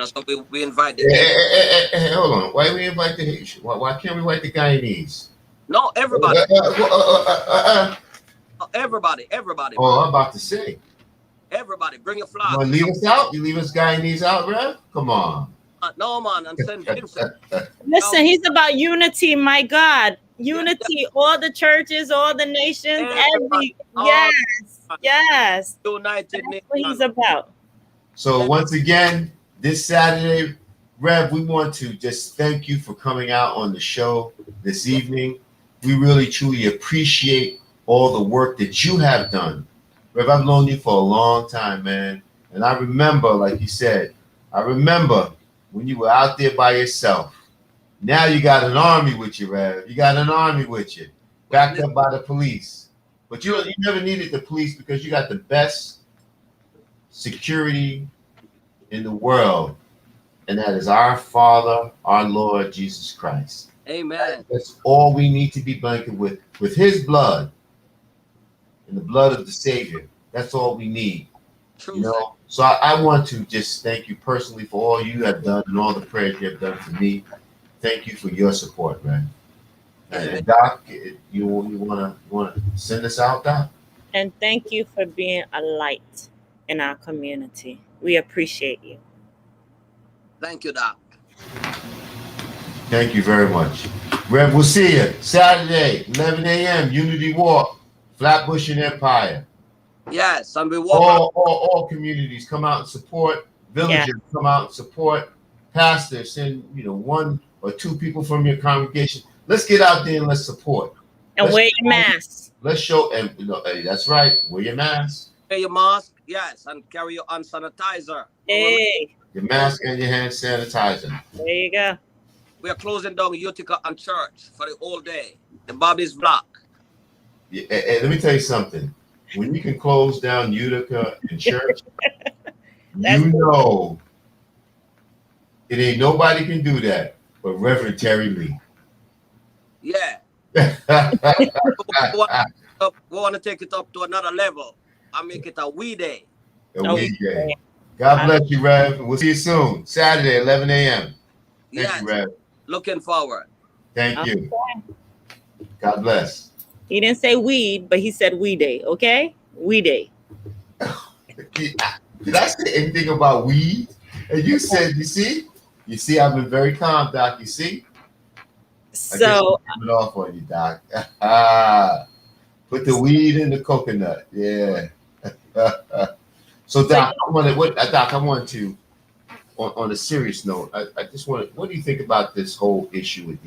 So we invite the Hey, hold on. Why we invite the Haitian? Why can't we invite the Guyanese? No, everybody. Everybody. Oh, I'm about to say. Everybody, bring your You flag. want to leave us out? You leave us Guyanese out, Rev? Come on. No, man, and St. Vincent. Listen, he's about unity, my God. Unity, all the churches, all the nations, yes. United That's what he's Nations. about. So once again, this Saturday, Rev, we want to just thank you for coming out on the show this evening. We really, truly appreciate all the work that you have done. Rev, I've known you for a long time, man. And I remember, like you said, when you were out there by yourself. Now you got an army with you, Rev. You got an army with you, backed up by the police. But you never needed the police because you got the best security in the world. And that is our Father, our Lord Jesus Christ. Amen. That's all we need to be blanketed with his blood and the blood of the Savior. That's all we need. True. So I want to just thank you personally for all you have done and all the prayers you have done for me. Thank you for your support, man. And Doc, you wanna send us out, Doc? And thank you for being a light in our community. We appreciate you. Thank you, Doc. Thank you very much. Rev, we'll see you Saturday, 11 a.m., Unity Walk, Flatbush and Empire. Yes, and we walk. All communities come out and support. Villagers come out and support. Pastors, send 1 or 2 people from your congregation. Let's get out there and let's support. And wear your mask. Let's show, and that's right. Wear your mask. Wear your mask, yes, and carry your hand sanitizer. Hey, Your mask and your hand sanitizer. there you go. We are closing down Utica and church for the whole day. The Bobby's block. Yeah, and let me tell you something. When you can close down Utica and church, it ain't nobody can do that but Reverend Terry Lee. Yeah. We want to take it up to another level and make it a we day. A weed day. God bless you, Rev. We'll see you soon. Saturday, 11 a.m. Thank you, Rev. Looking forward. Thank you. God bless. He didn't say weed, but he said we day, okay? We day. Did I say anything about weed? And you said, you see, I've been very calm, Doc. You see? So I'm coming off on you, Doc. Put the weed in the coconut. Yeah. So, Doc, I want to, on a serious note, I just want to, what do you think about this whole issue with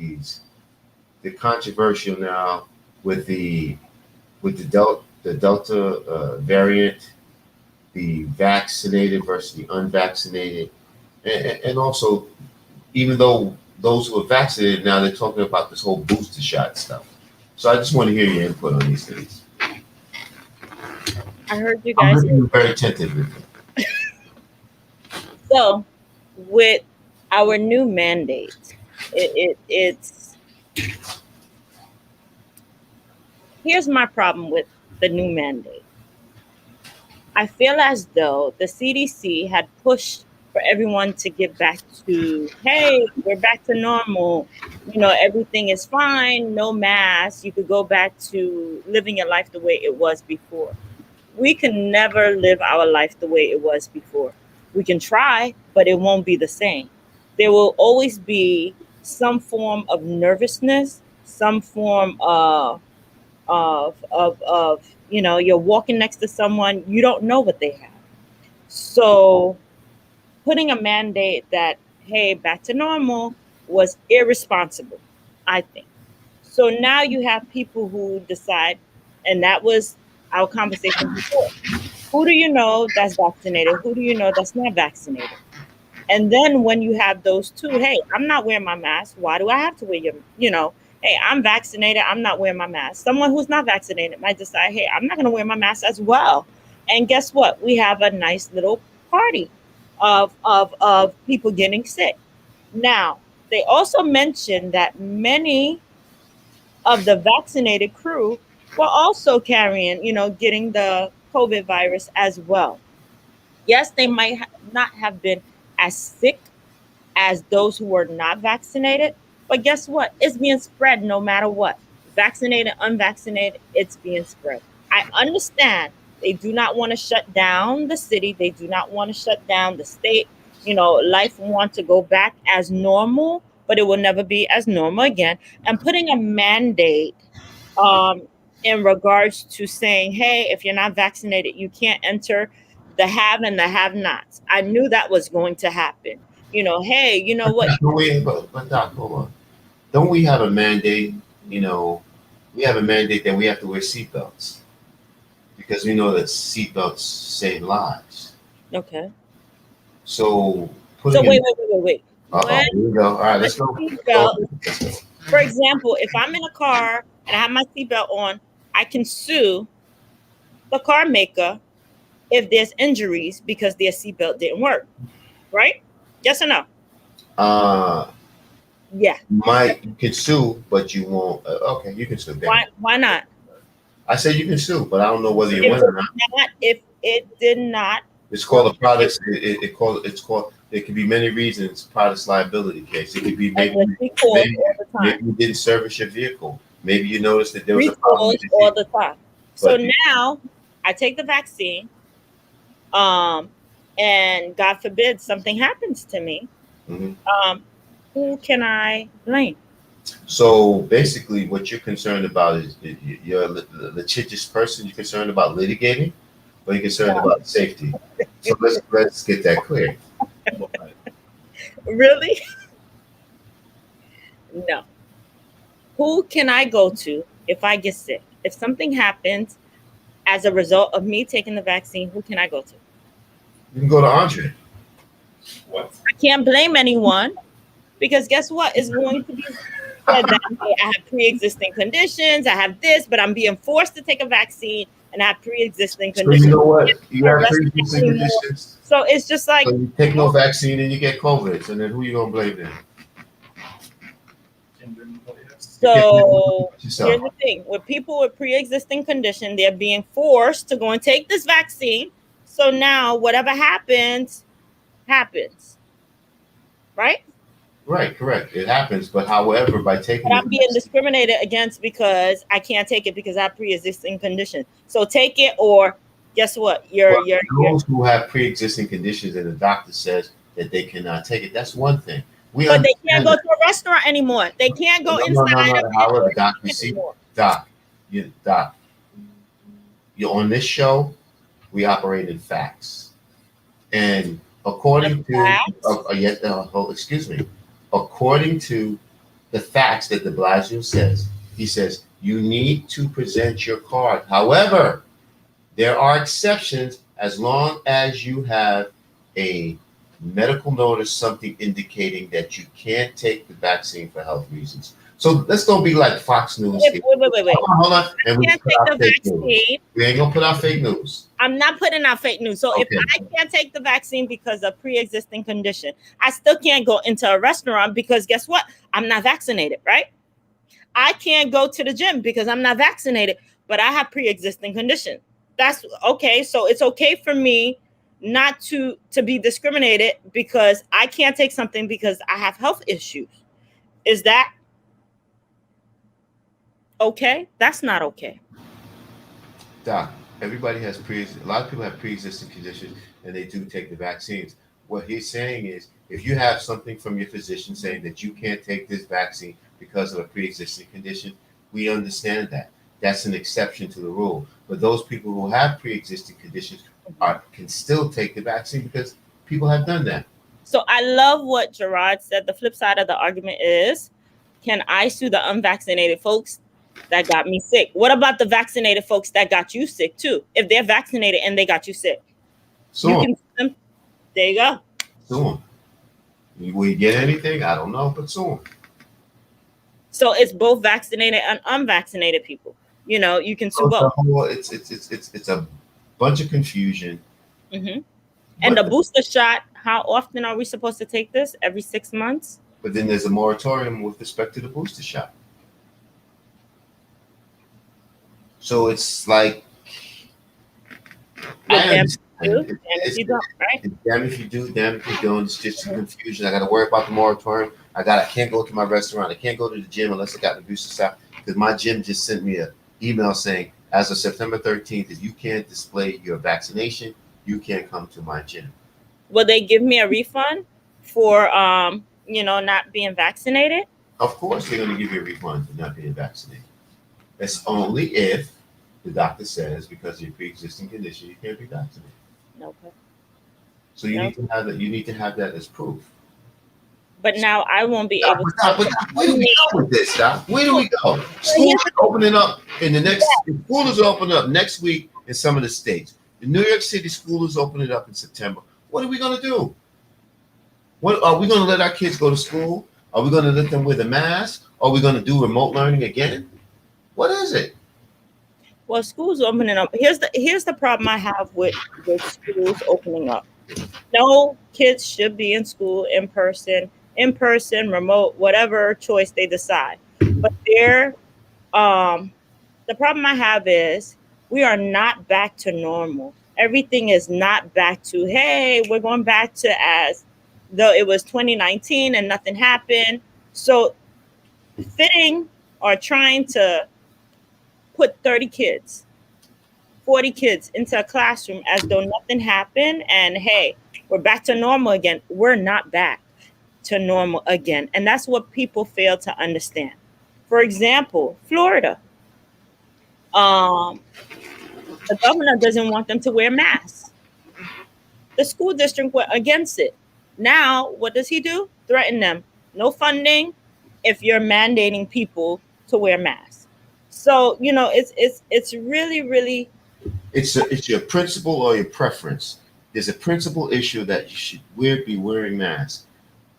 the controversial now with the Delta variant, the vaccinated versus the unvaccinated, and also, even though those who are vaccinated now, they're talking about this whole booster shot stuff. So I just want to hear your input on these things. I heard you I'm guys. listening very attentively. So with our new mandate, it's here's my problem with the new mandate. I feel as though the CDC had pushed for everyone to get back to, hey, we're back to normal. Everything is fine, no mask. You could go back to living your life the way it was before. We can never live our life the way it was before. We can try, but it won't be the same. There will always be some form of nervousness, some form of of you're walking next to someone, you don't know what they have. So putting a mandate that, hey, back to normal, was irresponsible, I think. So now you have people who decide, and that was our conversation before. Who do you know that's vaccinated? Who do you know that's not vaccinated? And then when you have those two, hey, I'm not wearing my mask. Why do I have to wear hey, I'm vaccinated. I'm not wearing my mask. Someone who's not vaccinated might decide, hey, I'm not going to wear my mask as well. And guess what? We have a nice little party of people getting sick. Now, they also mentioned that many of the vaccinated crew were also carrying, getting the COVID virus as well. Yes, they might not have been as sick as those who were not vaccinated, but guess what? It's being spread no matter what. Vaccinated, unvaccinated, it's being spread. I understand they do not want to shut down the city. They do not want to shut down the state. Life wants to go back as normal, but it will never be as normal again. And putting a mandate um, in regards to saying, hey, if you're not vaccinated, you can't enter, the have and the have nots. I knew that was going to happen. Hey, you know what? But Doc, hold on. Don't we have a mandate? We have a mandate that we have to wear seatbelts because we know that seatbelts save lives. Okay. So So wait. When here we go. All right, let's go. seatbelt, for example, if I'm in a car and I have my seatbelt on, I can sue the car maker if there's injuries because their seatbelt didn't work, right? Yes or no? Yeah. You can sue, but you won't. Okay, you can sue. Why not? I said you can sue, but I don't know whether you win or not. If it did not. It's called a product. It's called. There could be many reasons. Product liability case. It could be maybe you didn't service your vehicle. Maybe you noticed that there was a problem all the time. So now I take the vaccine, and God forbid something happens to me. Mm-hmm. Who can I blame? So basically, what you're concerned about is you're a litigious person. You're concerned about litigating, or you're concerned about safety. So let's get that clear. Really? No. Who can I go to if I get sick? If something happens as a result of me taking the vaccine, who can I go to? You can go to Andre. What? I can't blame anyone because guess what? It's going to be said that I have pre-existing conditions. I have this, but I'm being forced to take a vaccine and I have pre-existing conditions. So you know what? You have pre-existing conditions. So it's just like, so you take no vaccine and you get COVID. And then who you gonna blame then? So here's the thing: with people with pre-existing condition, they're being forced to go and take this vaccine. So now, whatever happens, right? Right, correct. It happens, but however, by taking, but I'm being discriminated against because I can't take it because I have pre-existing condition. So take it, or guess what? Those who have pre-existing conditions and the doctor says that they cannot take it. That's one thing. But they can't go to a restaurant anymore. They can't go inside. However, Doc, you see, Doc, you're on this show. We operate in facts, and according to excuse me, according to the facts that de Blasio says, he says you need to present your card. However, there are exceptions as long as you have a medical notice, something indicating that you can't take the vaccine for health reasons. So let's don't be like Fox News. Wait. Hold on. And I can't take the vaccine. We ain't gonna put out fake news. I'm not putting out fake news. So if I can't take the vaccine because of pre-existing condition, I still can't go into a restaurant because guess what? I'm not vaccinated, right? I can't go to the gym because I'm not vaccinated, but I have pre-existing condition. That's okay. So it's okay for me not to be discriminated because I can't take something because I have health issues. Is that okay? That's not okay. Doc, everybody has a lot of people have pre-existing conditions and they do take the vaccines. What he's saying is if you have something from your physician saying that you can't take this vaccine because of a pre-existing condition, we understand that. That's an exception to the rule. But those people who have pre-existing conditions can still take the vaccine because people have done that. So I love what Gerard said. The flip side of the argument is, can I sue the unvaccinated folks that got me sick? What about the vaccinated folks that got you sick too? If they're vaccinated and they got you sick, So you can sue them. There you go. sue them. Will you get anything? I don't know, but sue them. So it's both vaccinated and unvaccinated people. You know, you can sue both. It's a bunch of confusion. Hmm. And the booster shot, how often are we supposed to take this? Every 6 months? But then there's a moratorium with respect to the booster shot. So it's like, Well, I damn understand. if you do, damn if you don't, right? Damn if you do, damn if you don't. It's just confusion. I got to worry about the moratorium. I can't go to my restaurant. I can't go to the gym unless I got the booster shot because my gym just sent me an email saying, as of September 13th, if you can't display your vaccination, you can't come to my gym. Will they give me a refund for not being vaccinated? Of course, they're going to give you a refund for not being vaccinated. That's only if the doctor says because of your pre-existing condition you can't be vaccinated. Okay. So you need to have that. You need to have that as proof. But now I won't be able to. Where do we go with this, Doc? Where do we go? School is opening up in the next. School is opening up next week in some of the states. The New York City school is opening up in September. What are we going to do? What are we going to let our kids go to school? Are we going to let them wear the mask? Are we going to do remote learning again? What is it? Well, schools opening up. Here's the problem I have with schools opening up. No kids should be in school in person, remote, whatever choice they decide. But the problem I have is we are not back to normal. Everything is not back to, hey, we're going back to as though it was 2019 and nothing happened. So fitting or trying to put 30 kids, 40 kids into a classroom as though nothing happened and hey, we're back to normal again. We're not back to normal again. And that's what people fail to understand. For example, Florida. The governor doesn't want them to wear masks. The school district went against it. Now, what does he do? Threaten them. No funding if you're mandating people to wear masks. So, it's really, really. It's your principle or your preference. There's a principle issue that you should be wearing masks.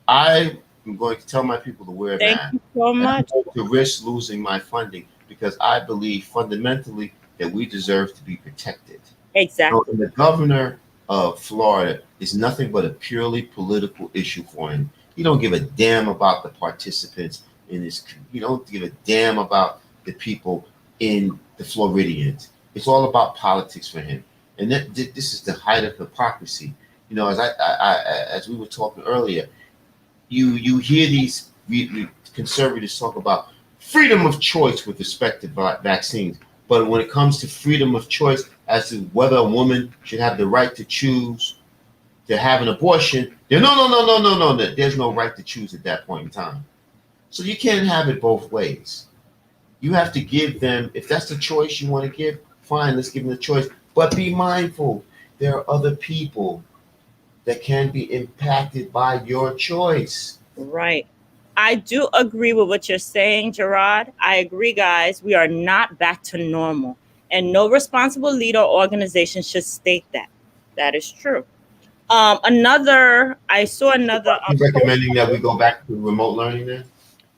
I am going to tell my people to wear masks. Thank you so much. To risk losing my funding because I believe fundamentally that we deserve to be protected. Exactly. So, and the governor of Florida is nothing but a purely political issue for him. He don't give a damn about the participants in this. He don't give a damn about the people in the Floridians. It's all about politics for him, and this is the height of hypocrisy. As we were talking earlier, you hear these conservatives talk about freedom of choice with respect to vaccines, but when it comes to freedom of choice as to whether a woman should have the right to choose to have an abortion, no. There's no right to choose at that point in time. So you can't have it both ways. You have to give them, if that's the choice you want to give, fine, let's give them the choice. But be mindful, there are other people that can be impacted by your choice. Right. I do agree with what you're saying, Gerard. I agree, guys. We are not back to normal. And no responsible leader or organization should state that. That is true. I saw another. You recommending that we go back to remote learning then?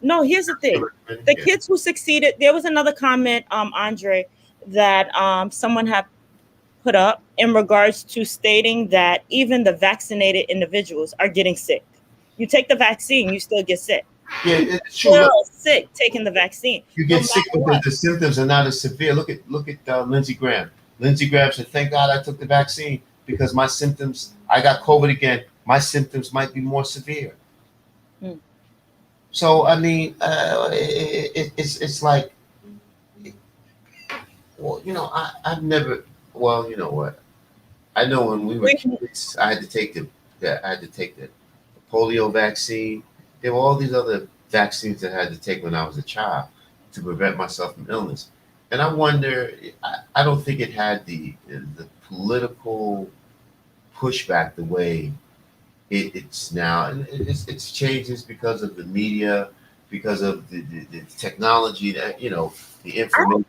No, here's the thing. The kids who succeeded, there was another comment, Andre, that someone had put up in regards to stating that even the vaccinated individuals are getting sick. You take the vaccine, you still get sick. Yeah, it's true. You're sick taking the vaccine. You get sick, but the symptoms are not as severe. Look at Lindsey Graham. Lindsey Graham said, "Thank God I took the vaccine because my symptoms, I got COVID again. My symptoms might be more severe." So I mean, it's like, well, I've never. Well, you know what? I know when we were kids, I had to take the polio vaccine. There were all these other vaccines that I had to take when I was a child to prevent myself from illness. And I wonder, I don't think it had the political pushback the way it's now. And it's changes because of the media, because of the technology that, the information.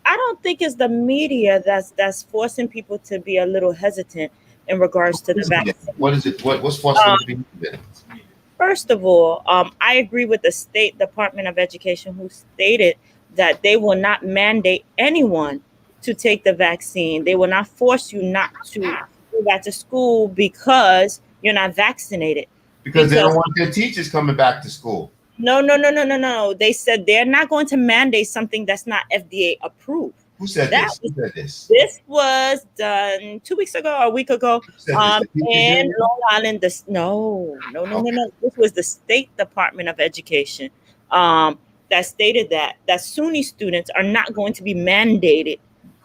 I don't think it's the media that's forcing people to be a little hesitant in regards to the vaccine. What is it? What's forcing them to be hesitant? First of all, I agree with the State Department of Education, who stated that they will not mandate anyone to take the vaccine. They will not force you not to go back to school because you're not vaccinated. Because they don't want their teachers coming back to school. No. They said they're not going to mandate something that's not FDA approved. Who said this? Who said this? This was done 2 weeks ago or a week ago. In Long Island. No. This was the State Department of Education that stated that SUNY students are not going to be mandated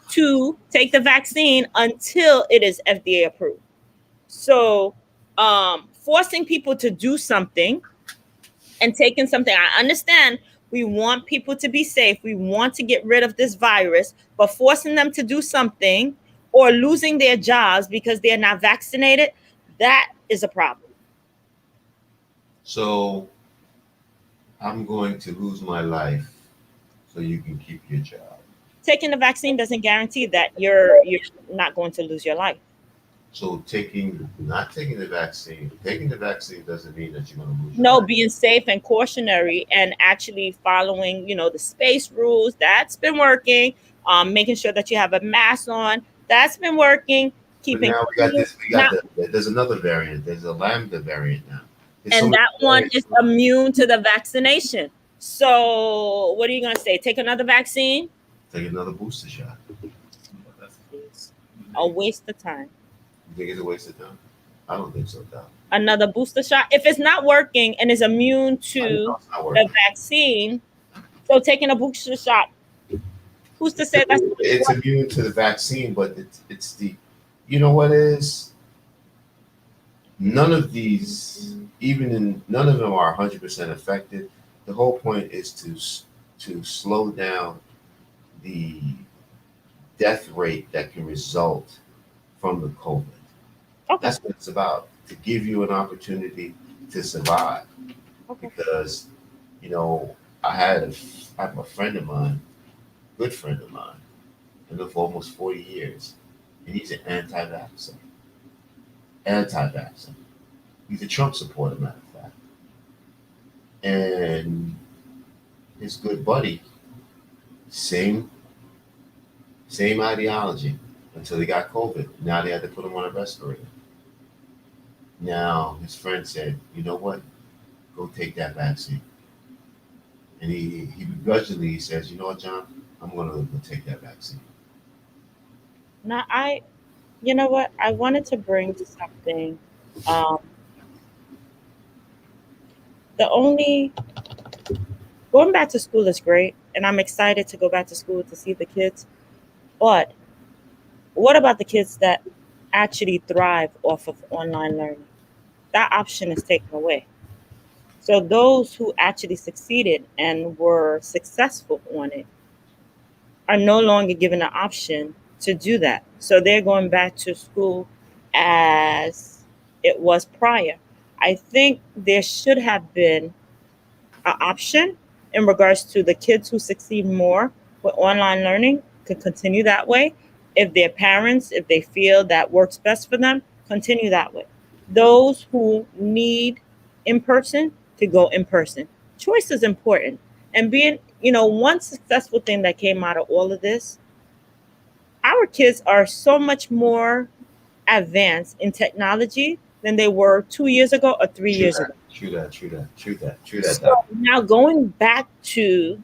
to take the vaccine until it is FDA approved. So forcing people to do something and taking something, I understand we want people to be safe. We want to get rid of this virus, but forcing them to do something or losing their jobs because they're not vaccinated, that is a problem. So I'm going to lose my life so you can keep your job. Taking the vaccine doesn't guarantee that you're not going to lose your life. So not taking the vaccine doesn't mean that you're going to lose your No, life. being safe and cautionary and actually following, the space rules, that's been working. Making sure that you have a mask on, that's been working. But now there's another variant. There's a Lambda variant now. And that one is immune to the vaccination. So what are you going to say? Take another vaccine? Take another booster shot. A waste of time. You think it's a waste of time? I don't think so, Doc. Another booster shot? If it's not working and is immune to the vaccine, so taking a booster shot, who's to say that's it's immune to the vaccine, but it's the, you know what is? None of these, none of them are 100% effective. The whole point is to slow down the death rate that can result from the COVID. Okay. That's what it's about, to give you an opportunity to survive. Okay. Because, I have a friend of mine, good friend of mine, I know for almost 40 years, and he's an anti-vaxxer. He's a Trump supporter, matter of fact. And his good buddy, same ideology until he got COVID. Now they had to put him on a respirator. Now his friend said, you know what? Go take that vaccine. And he begrudgingly says, you know what, John? I'm going to go take that vaccine. Now, you know what? I wanted to bring something. Going back to school is great, and I'm excited to go back to school to see the kids. But what about the kids that actually thrive off of online learning? That option is taken away. So those who actually succeeded and were successful on it are no longer given the option to do that. So they're going back to school as it was prior. I think there should have been an option in regards to the kids who succeed more with online learning could continue that way. If their parents, if they feel that works best for them, continue that way. Those who need in person to go in person. Choice is important. And being, one successful thing that came out of all of this, our kids are so much more advanced in technology than they were 2 years ago or 3 years ago. True that. So now going back to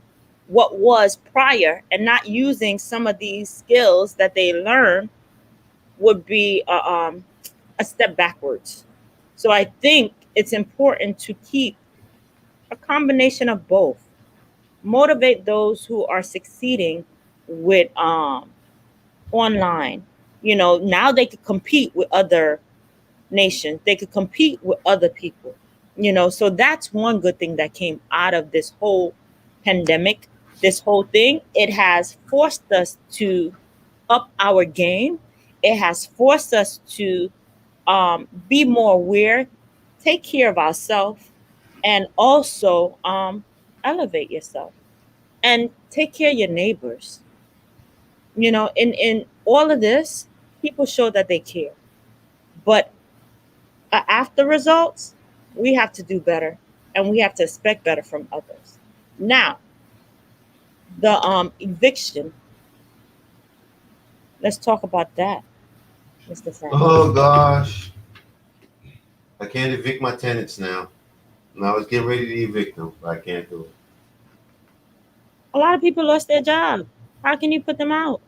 what was prior and not using some of these skills that they learn would be a step backwards. So I think it's important to keep a combination of both. Motivate those who are succeeding with online. Now they could compete with other nations. They could compete with other people. So that's one good thing that came out of this whole pandemic this whole thing, it has forced us to up our game. It has forced us to be more aware, take care of ourselves, and also elevate yourself and take care of your neighbors. You know, in all of this, people show that they care, but after results, we have to do better, and we have to expect better from others. Now, the eviction. Let's talk about that, Mr. Sam. Oh gosh, I can't evict my tenants now. And I was getting ready to evict them, but I can't do it. A lot of people lost their job. How can you put them out?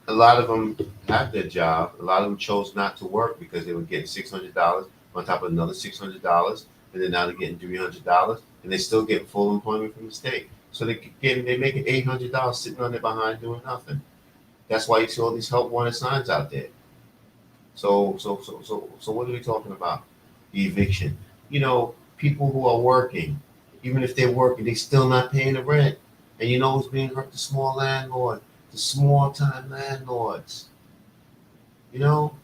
A lot of them have their job. A lot of them chose not to work because they were getting $600 on top of another $600, and then now they're getting $300, and they still get full employment from the state. So they're making $800 sitting on their behind doing nothing. That's why you see all these help wanted signs out there. So what are we talking about? The eviction. You know, people who are working, even if they're working, they still not paying the rent. And you know who's being hurt? The small landlord, the small time landlords. You know?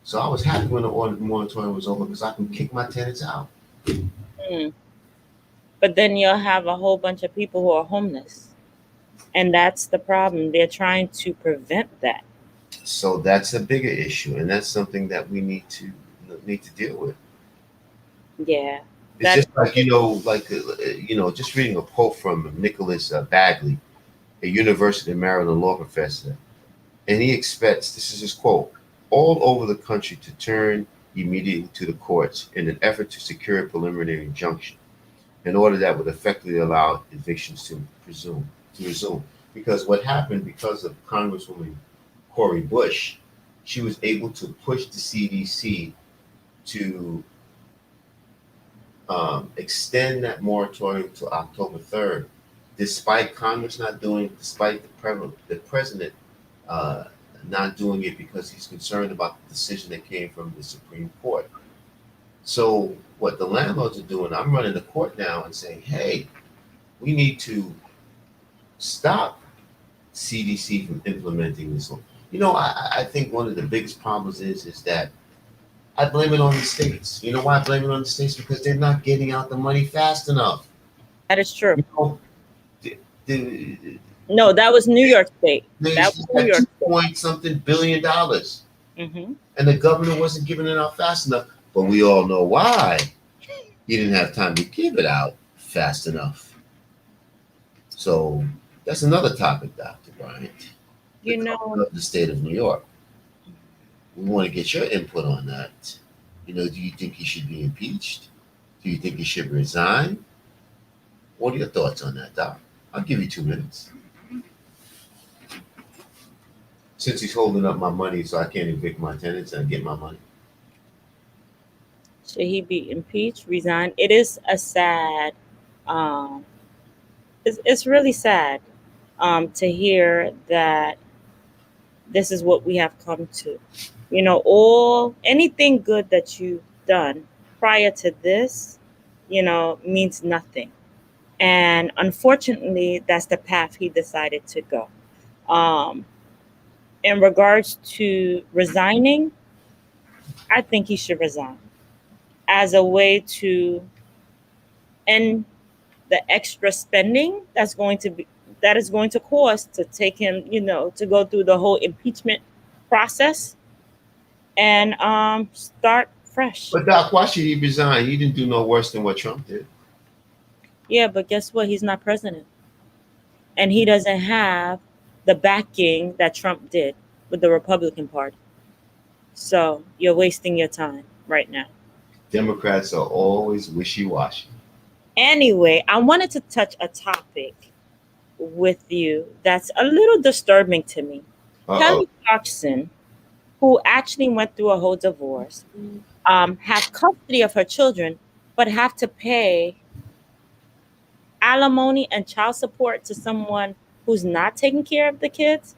So I was happy when the moratorium was over because I can kick my tenants out. Mm. But then you'll have a whole bunch of people who are homeless. And that's the problem. They're trying to prevent that. So that's a bigger issue, and that's something that we need to deal with. Yeah. It's just like, just reading a quote from Nicholas Bagley, a University of Maryland law professor, and he expects, this is his quote, all over the country to turn immediately to the courts in an effort to secure a preliminary injunction in order that would effectively allow evictions to resume. Because what happened, because of Congresswoman Cori Bush, she was able to push the CDC to extend that moratorium to October 3rd, despite Congress not doing it, despite the president not doing it because he's concerned about the decision that came from the Supreme Court. So what the landlords are doing, I'm running to court now and saying, hey, we need to stop CDC from implementing this one. You know, I think one of the biggest problems is that I blame it on the states. You know why I blame it on the states? Because they're not getting out the money fast enough. That is true. You know, No, that was New York State. they That was New had York. $2 billion, Mm-hmm. and the governor wasn't giving it out fast enough. But we all know why. He didn't have time to give it out fast enough. So that's another topic, Dr. Bryant. You know, Of the state of New York. We want to get your input on that. You know, do you think he should be impeached? Do you think he should resign? What are your thoughts on that, Doc? I'll give you 2 minutes. Since he's holding up my money so I can't evict my tenants and get my money. should he be impeached, resign? It is a sad, it's really sad to hear that this is what we have come to. You know, anything good that you've done prior to this, you know, means nothing. And unfortunately, that's the path he decided to go. In regards to resigning, I think he should resign as a way to end the extra spending that is going to cost to take him, you know, to go through the whole impeachment process and start fresh. But Doc, why should he resign? He didn't do no worse than what Trump did. Yeah, but guess what? He's not president. And he doesn't have the backing that Trump did with the Republican Party. So you're wasting your time right now. Democrats are always wishy-washy. Anyway, I wanted to touch a topic with you that's a little disturbing to me. Kelly Clarkson, who actually went through a whole divorce, have custody of her children, but have to pay alimony and child support to someone who's not taking care of the kids.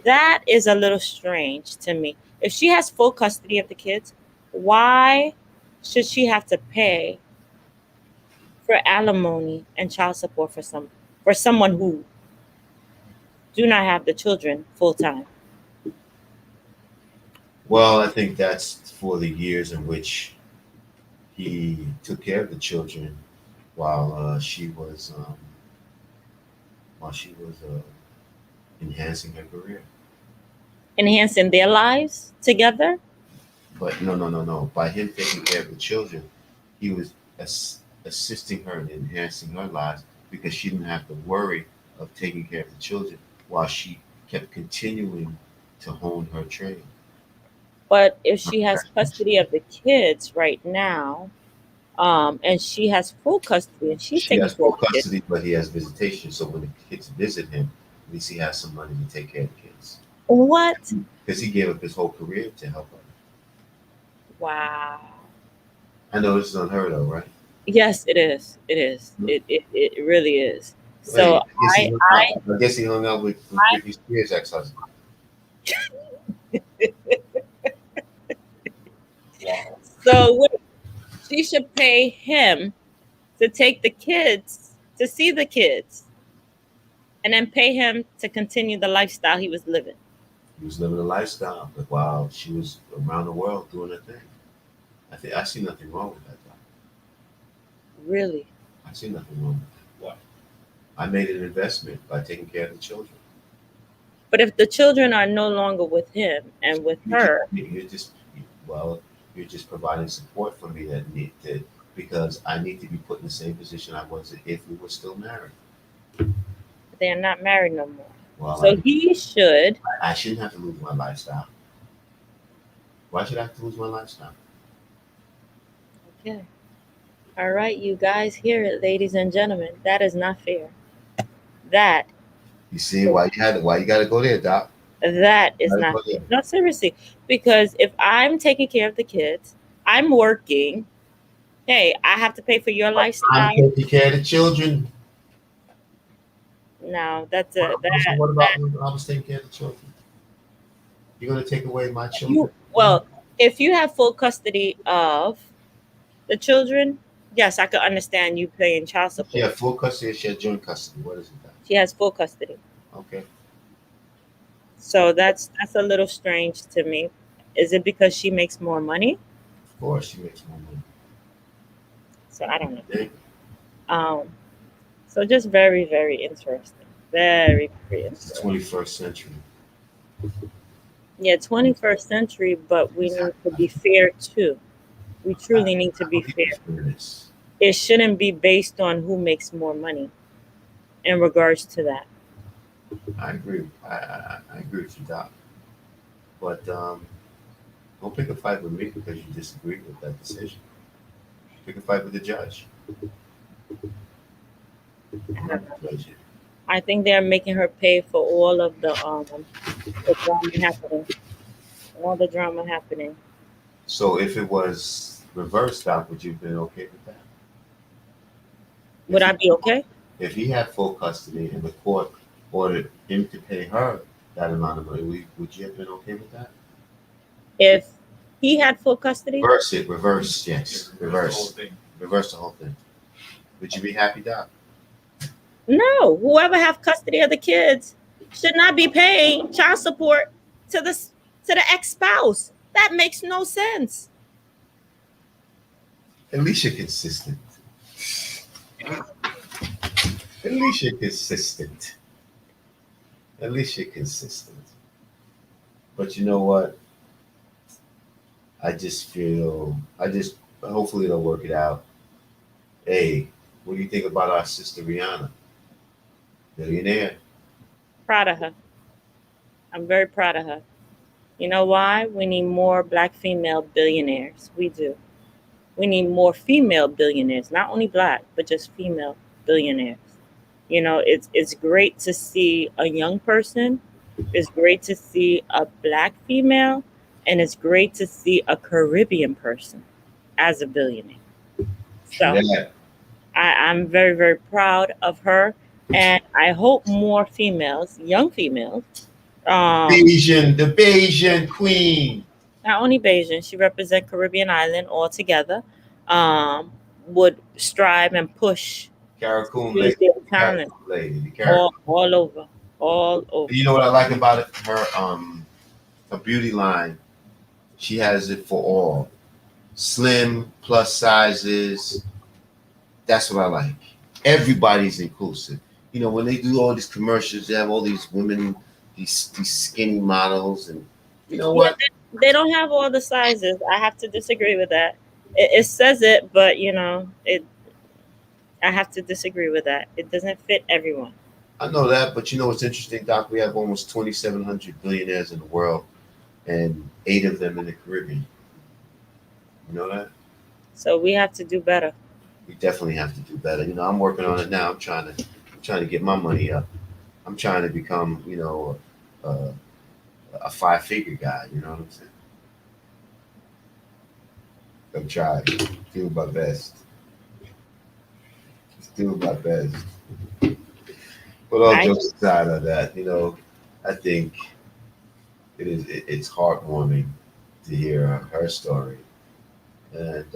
That is a little strange to me. If she has full custody of the kids, why should she have to pay for alimony and child support for for someone who do not have the children full time? Well, I think that's for the years in which he took care of the children while she was enhancing her career. Enhancing their lives together? But no. By him taking care of the children, he was assisting her and enhancing her lives because she didn't have to worry of taking care of the children while she kept continuing to hone her trade. But if she has custody of the kids right now, and she has full custody and she's She taking has care full of the kids, custody, but he has visitation. So when the kids visit him, at least he has some money to take care of the kids. what? Because he gave up his whole career to help her. Wow. I know this is unheard of, right? Yes, it is. It is. It really is. So Hey, I guess he hung out with Britney Spears' ex-husband. so she should pay him to take the kids to see the kids, and then pay him to continue the lifestyle he was living. He was living a lifestyle, but while she was around the world doing her thing. I see nothing wrong with that. Though. Really? I see nothing wrong with that. What? I made an investment by taking care of the children. But if the children are no longer with him and with her, You're just providing support for me that need to, because I need to be put in the same position I was if we were still married. they're not married no more. Well, So he should. I shouldn't have to lose my lifestyle. Why should I have to lose my lifestyle? Okay. All right, you guys hear it, ladies and gentlemen. That is not fair. That You see why you got to go there, Doc? that is Gotta not go fair. there. No, seriously. Because if I'm taking care of the kids, I'm working. Hey, I have to pay for your lifestyle. I'm taking care of the children. No, that's So what about when I was taking care of the children? You're gonna take away my children? well, if you have full custody of the children, yes, I could understand you paying child support. She had full custody. She had joint custody. What is it? That? She has full custody. Okay. So that's a little strange to me. Is it because she makes more money? Of course, she makes more money. So I don't know. Yeah. So just very, very interesting. Very, very It's the interesting. 21st century. Yeah, 21st century, but we need to be fair too. We truly need to be fair. Fairness. It shouldn't be based on who makes more money in regards to that. I agree. I agree with you, Doc. But don't pick a fight with me because you disagree with that decision. Pick a fight with the judge. I'm not the judge here. I think they're making her pay for all of the drama happening. All the drama happening. So if it was reversed, Doc, would you have been okay with that? Would I be okay? If he had full custody and the court ordered him to pay her that amount of money, would you have been okay with that? If he had full custody, Reverse it. Reverse, yes. The whole Reverse. thing. Reverse the whole thing. Would you be happy, Doc? no. Whoever have custody of the kids should not be paying child support to the ex-spouse. That makes no sense. At least you're consistent. At least you're consistent. At least you're consistent. But you know what? Hopefully they'll work it out. Hey, what do you think about our sister Rihanna? Billionaire. Proud of her. I'm very proud of her. You know why? We need more Black female billionaires. We do. We need more female billionaires, not only Black, but just female billionaires. You know, it's great to see a young person. It's great to see a Black female, and it's great to see a Caribbean person as a billionaire. So Yeah. I'm very, very proud of her, and I hope more females, young females, The Bayesian queen. not only Bayesian, she represent Caribbean island altogether, would strive and push Caraccoon to lady. their talent lady, the character. all over, all over. You know what I like about it? Her beauty line. She has it for all. Slim, plus sizes. That's what I like. Everybody's inclusive. You know, when they do all these commercials, they have all these women, these skinny models, and you know what? They don't have all the sizes. I have to disagree with that. It says it, but you know, I have to disagree with that. It doesn't fit everyone. I know that, but you know what's interesting, Doc? We have almost 2,700 billionaires in the world, and 8 of them in the Caribbean. You know that? So we have to do better. We definitely have to do better. You know, I'm working on it now. I'm trying to get my money up. I'm trying to become, you know, a 5-figure guy. You know what I'm saying? I'm trying. Do my best. Just do my best. But all jokes aside of that, you know, I think it's heartwarming to hear her story, and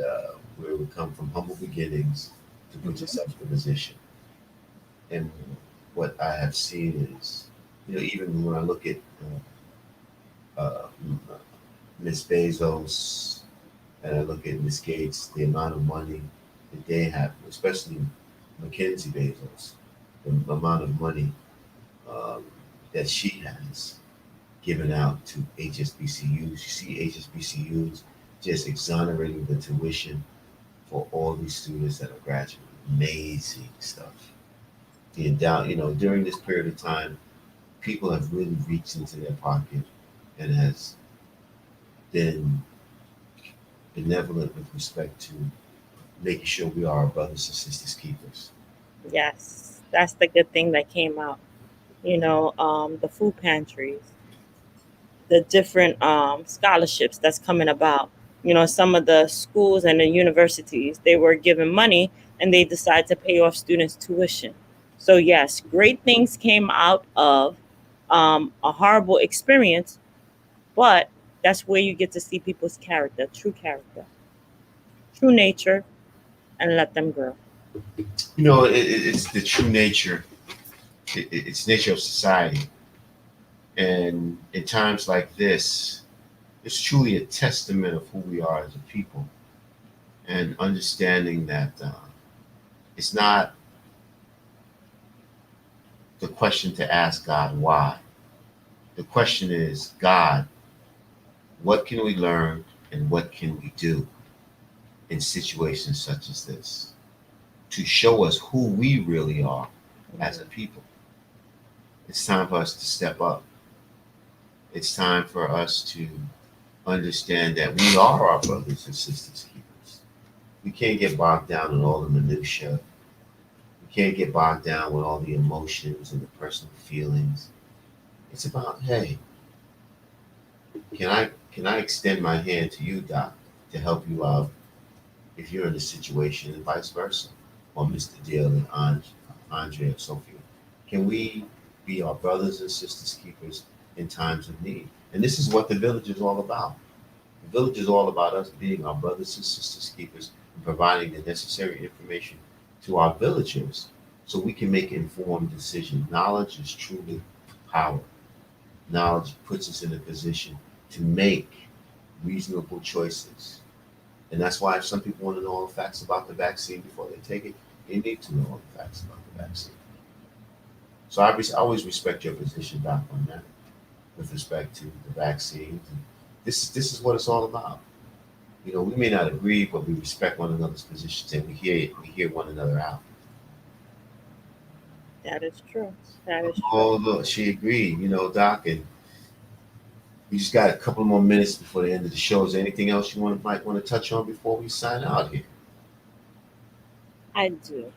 where we come from humble beginnings to put yourself in a position. And what I have seen is, you know, even when I look at Miss Bezos and I look at Miss Gates, the amount of money that they have, especially Mackenzie Bezos, the amount of money that she has given out to HSBCUs. You see HSBCUs just exonerating the tuition for all these students that are graduating. Amazing stuff. The you know, during this period of time, people have really reached into their pocket and has been benevolent with respect to making sure we are our brothers and sisters keepers. Yes, that's the good thing that came out. You know, the food pantries, the different scholarships that's coming about. You know, some of the schools and the universities, they were given money and they decided to pay off students' tuition. So yes, great things came out of a horrible experience, but that's where you get to see people's character, true nature, and let them grow. You know, it's the true nature. It's nature of society. And in times like this, it's truly a testament of who we are as a people, and understanding that it's not the question to ask God why. The question is, God, what can we learn and what can we do in situations such as this to show us who we really are as a people? It's time for us to step up. It's time for us to understand that we are our brothers and sisters keepers. We can't get bogged down in all the minutiae. We can't get bogged down with all the emotions and the personal feelings. It's about, hey, can I extend my hand to you, Doc, to help you out if you're in a situation, and vice versa, or Mr. Deal and Andre and Sophia? Can we be our brothers and sisters keepers in times of need? And this is what the village is all about. The village is all about us being our brothers and sisters keepers and providing the necessary information to our villagers so we can make informed decisions. Knowledge is truly power. Knowledge puts us in a position to make reasonable choices. And that's why if some people want to know all the facts about the vaccine before they take it, they need to know all the facts about the vaccine. So I always respect your position, Doc, on that, with respect to the vaccines. And this is what it's all about. You know, we may not agree, but we respect one another's positions and we hear one another out. That is true. That is true. Oh, look, she agreed, you know, Doc, and we just got a couple more minutes before the end of the show. Is there anything else you might want to touch on before we sign out here? I do.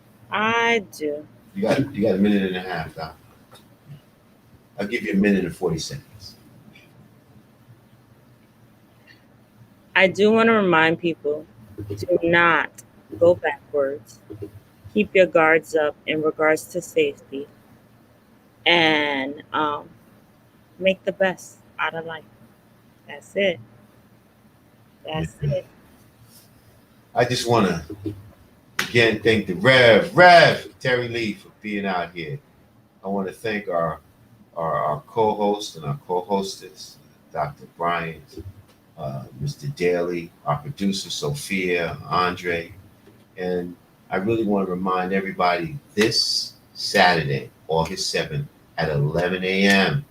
You got a minute and a half, Doc. I'll give you a minute and 40 seconds. I do want to remind people, do not go backwards. Keep your guards up in regards to safety, and make the best out of life. That's it. That's it. I just want to again thank the Rev Terry Lee for being out here. I want to thank our co-host and our co-hostess, Dr. Bryant, Mr. Daly, our producer Sophia, Andre, and I really want to remind everybody this Saturday, August 7th at 11 a.m.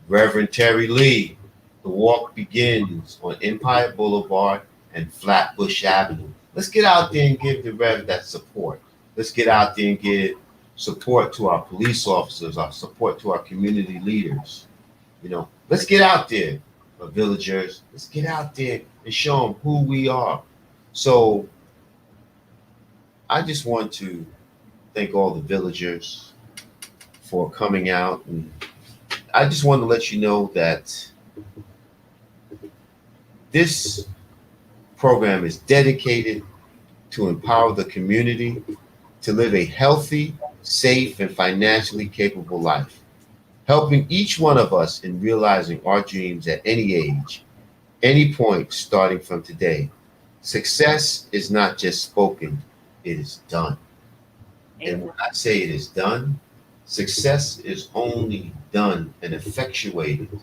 Reverend Terry Lee, the walk begins on Empire Boulevard and Flatbush Avenue. Let's get out there and give the Rev that support. Let's get out there and give support to our police officers, our support to our community leaders. You know, let's get out there, villagers. Let's get out there and show them who we are. So I just want to thank all the villagers for coming out, and I just want to let you know that this program is dedicated to empower the community to live a healthy, safe, and financially capable life, helping each one of us in realizing our dreams at any age, any point starting from today. Success is not just spoken, it is done. And when I say it is done, success is only done and effectuated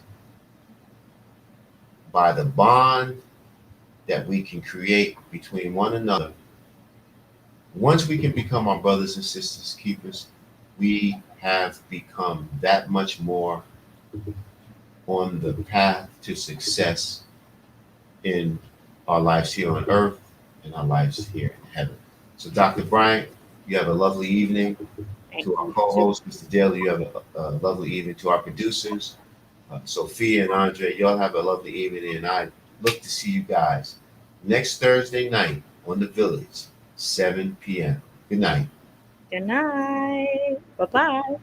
by the bond that we can create between one another. Once we can become our brothers and sisters keepers, we have become that much more on the path to success in our lives here on earth and our lives here in heaven. So Dr. Bryant, you have a lovely evening. To our co-host, Mr. Daly, you have a lovely evening. To our producers, Sophia and Andre, y'all have a lovely evening, and I look to see you guys next Thursday night on The Village, 7 p.m. Good night. Good night. Bye-bye.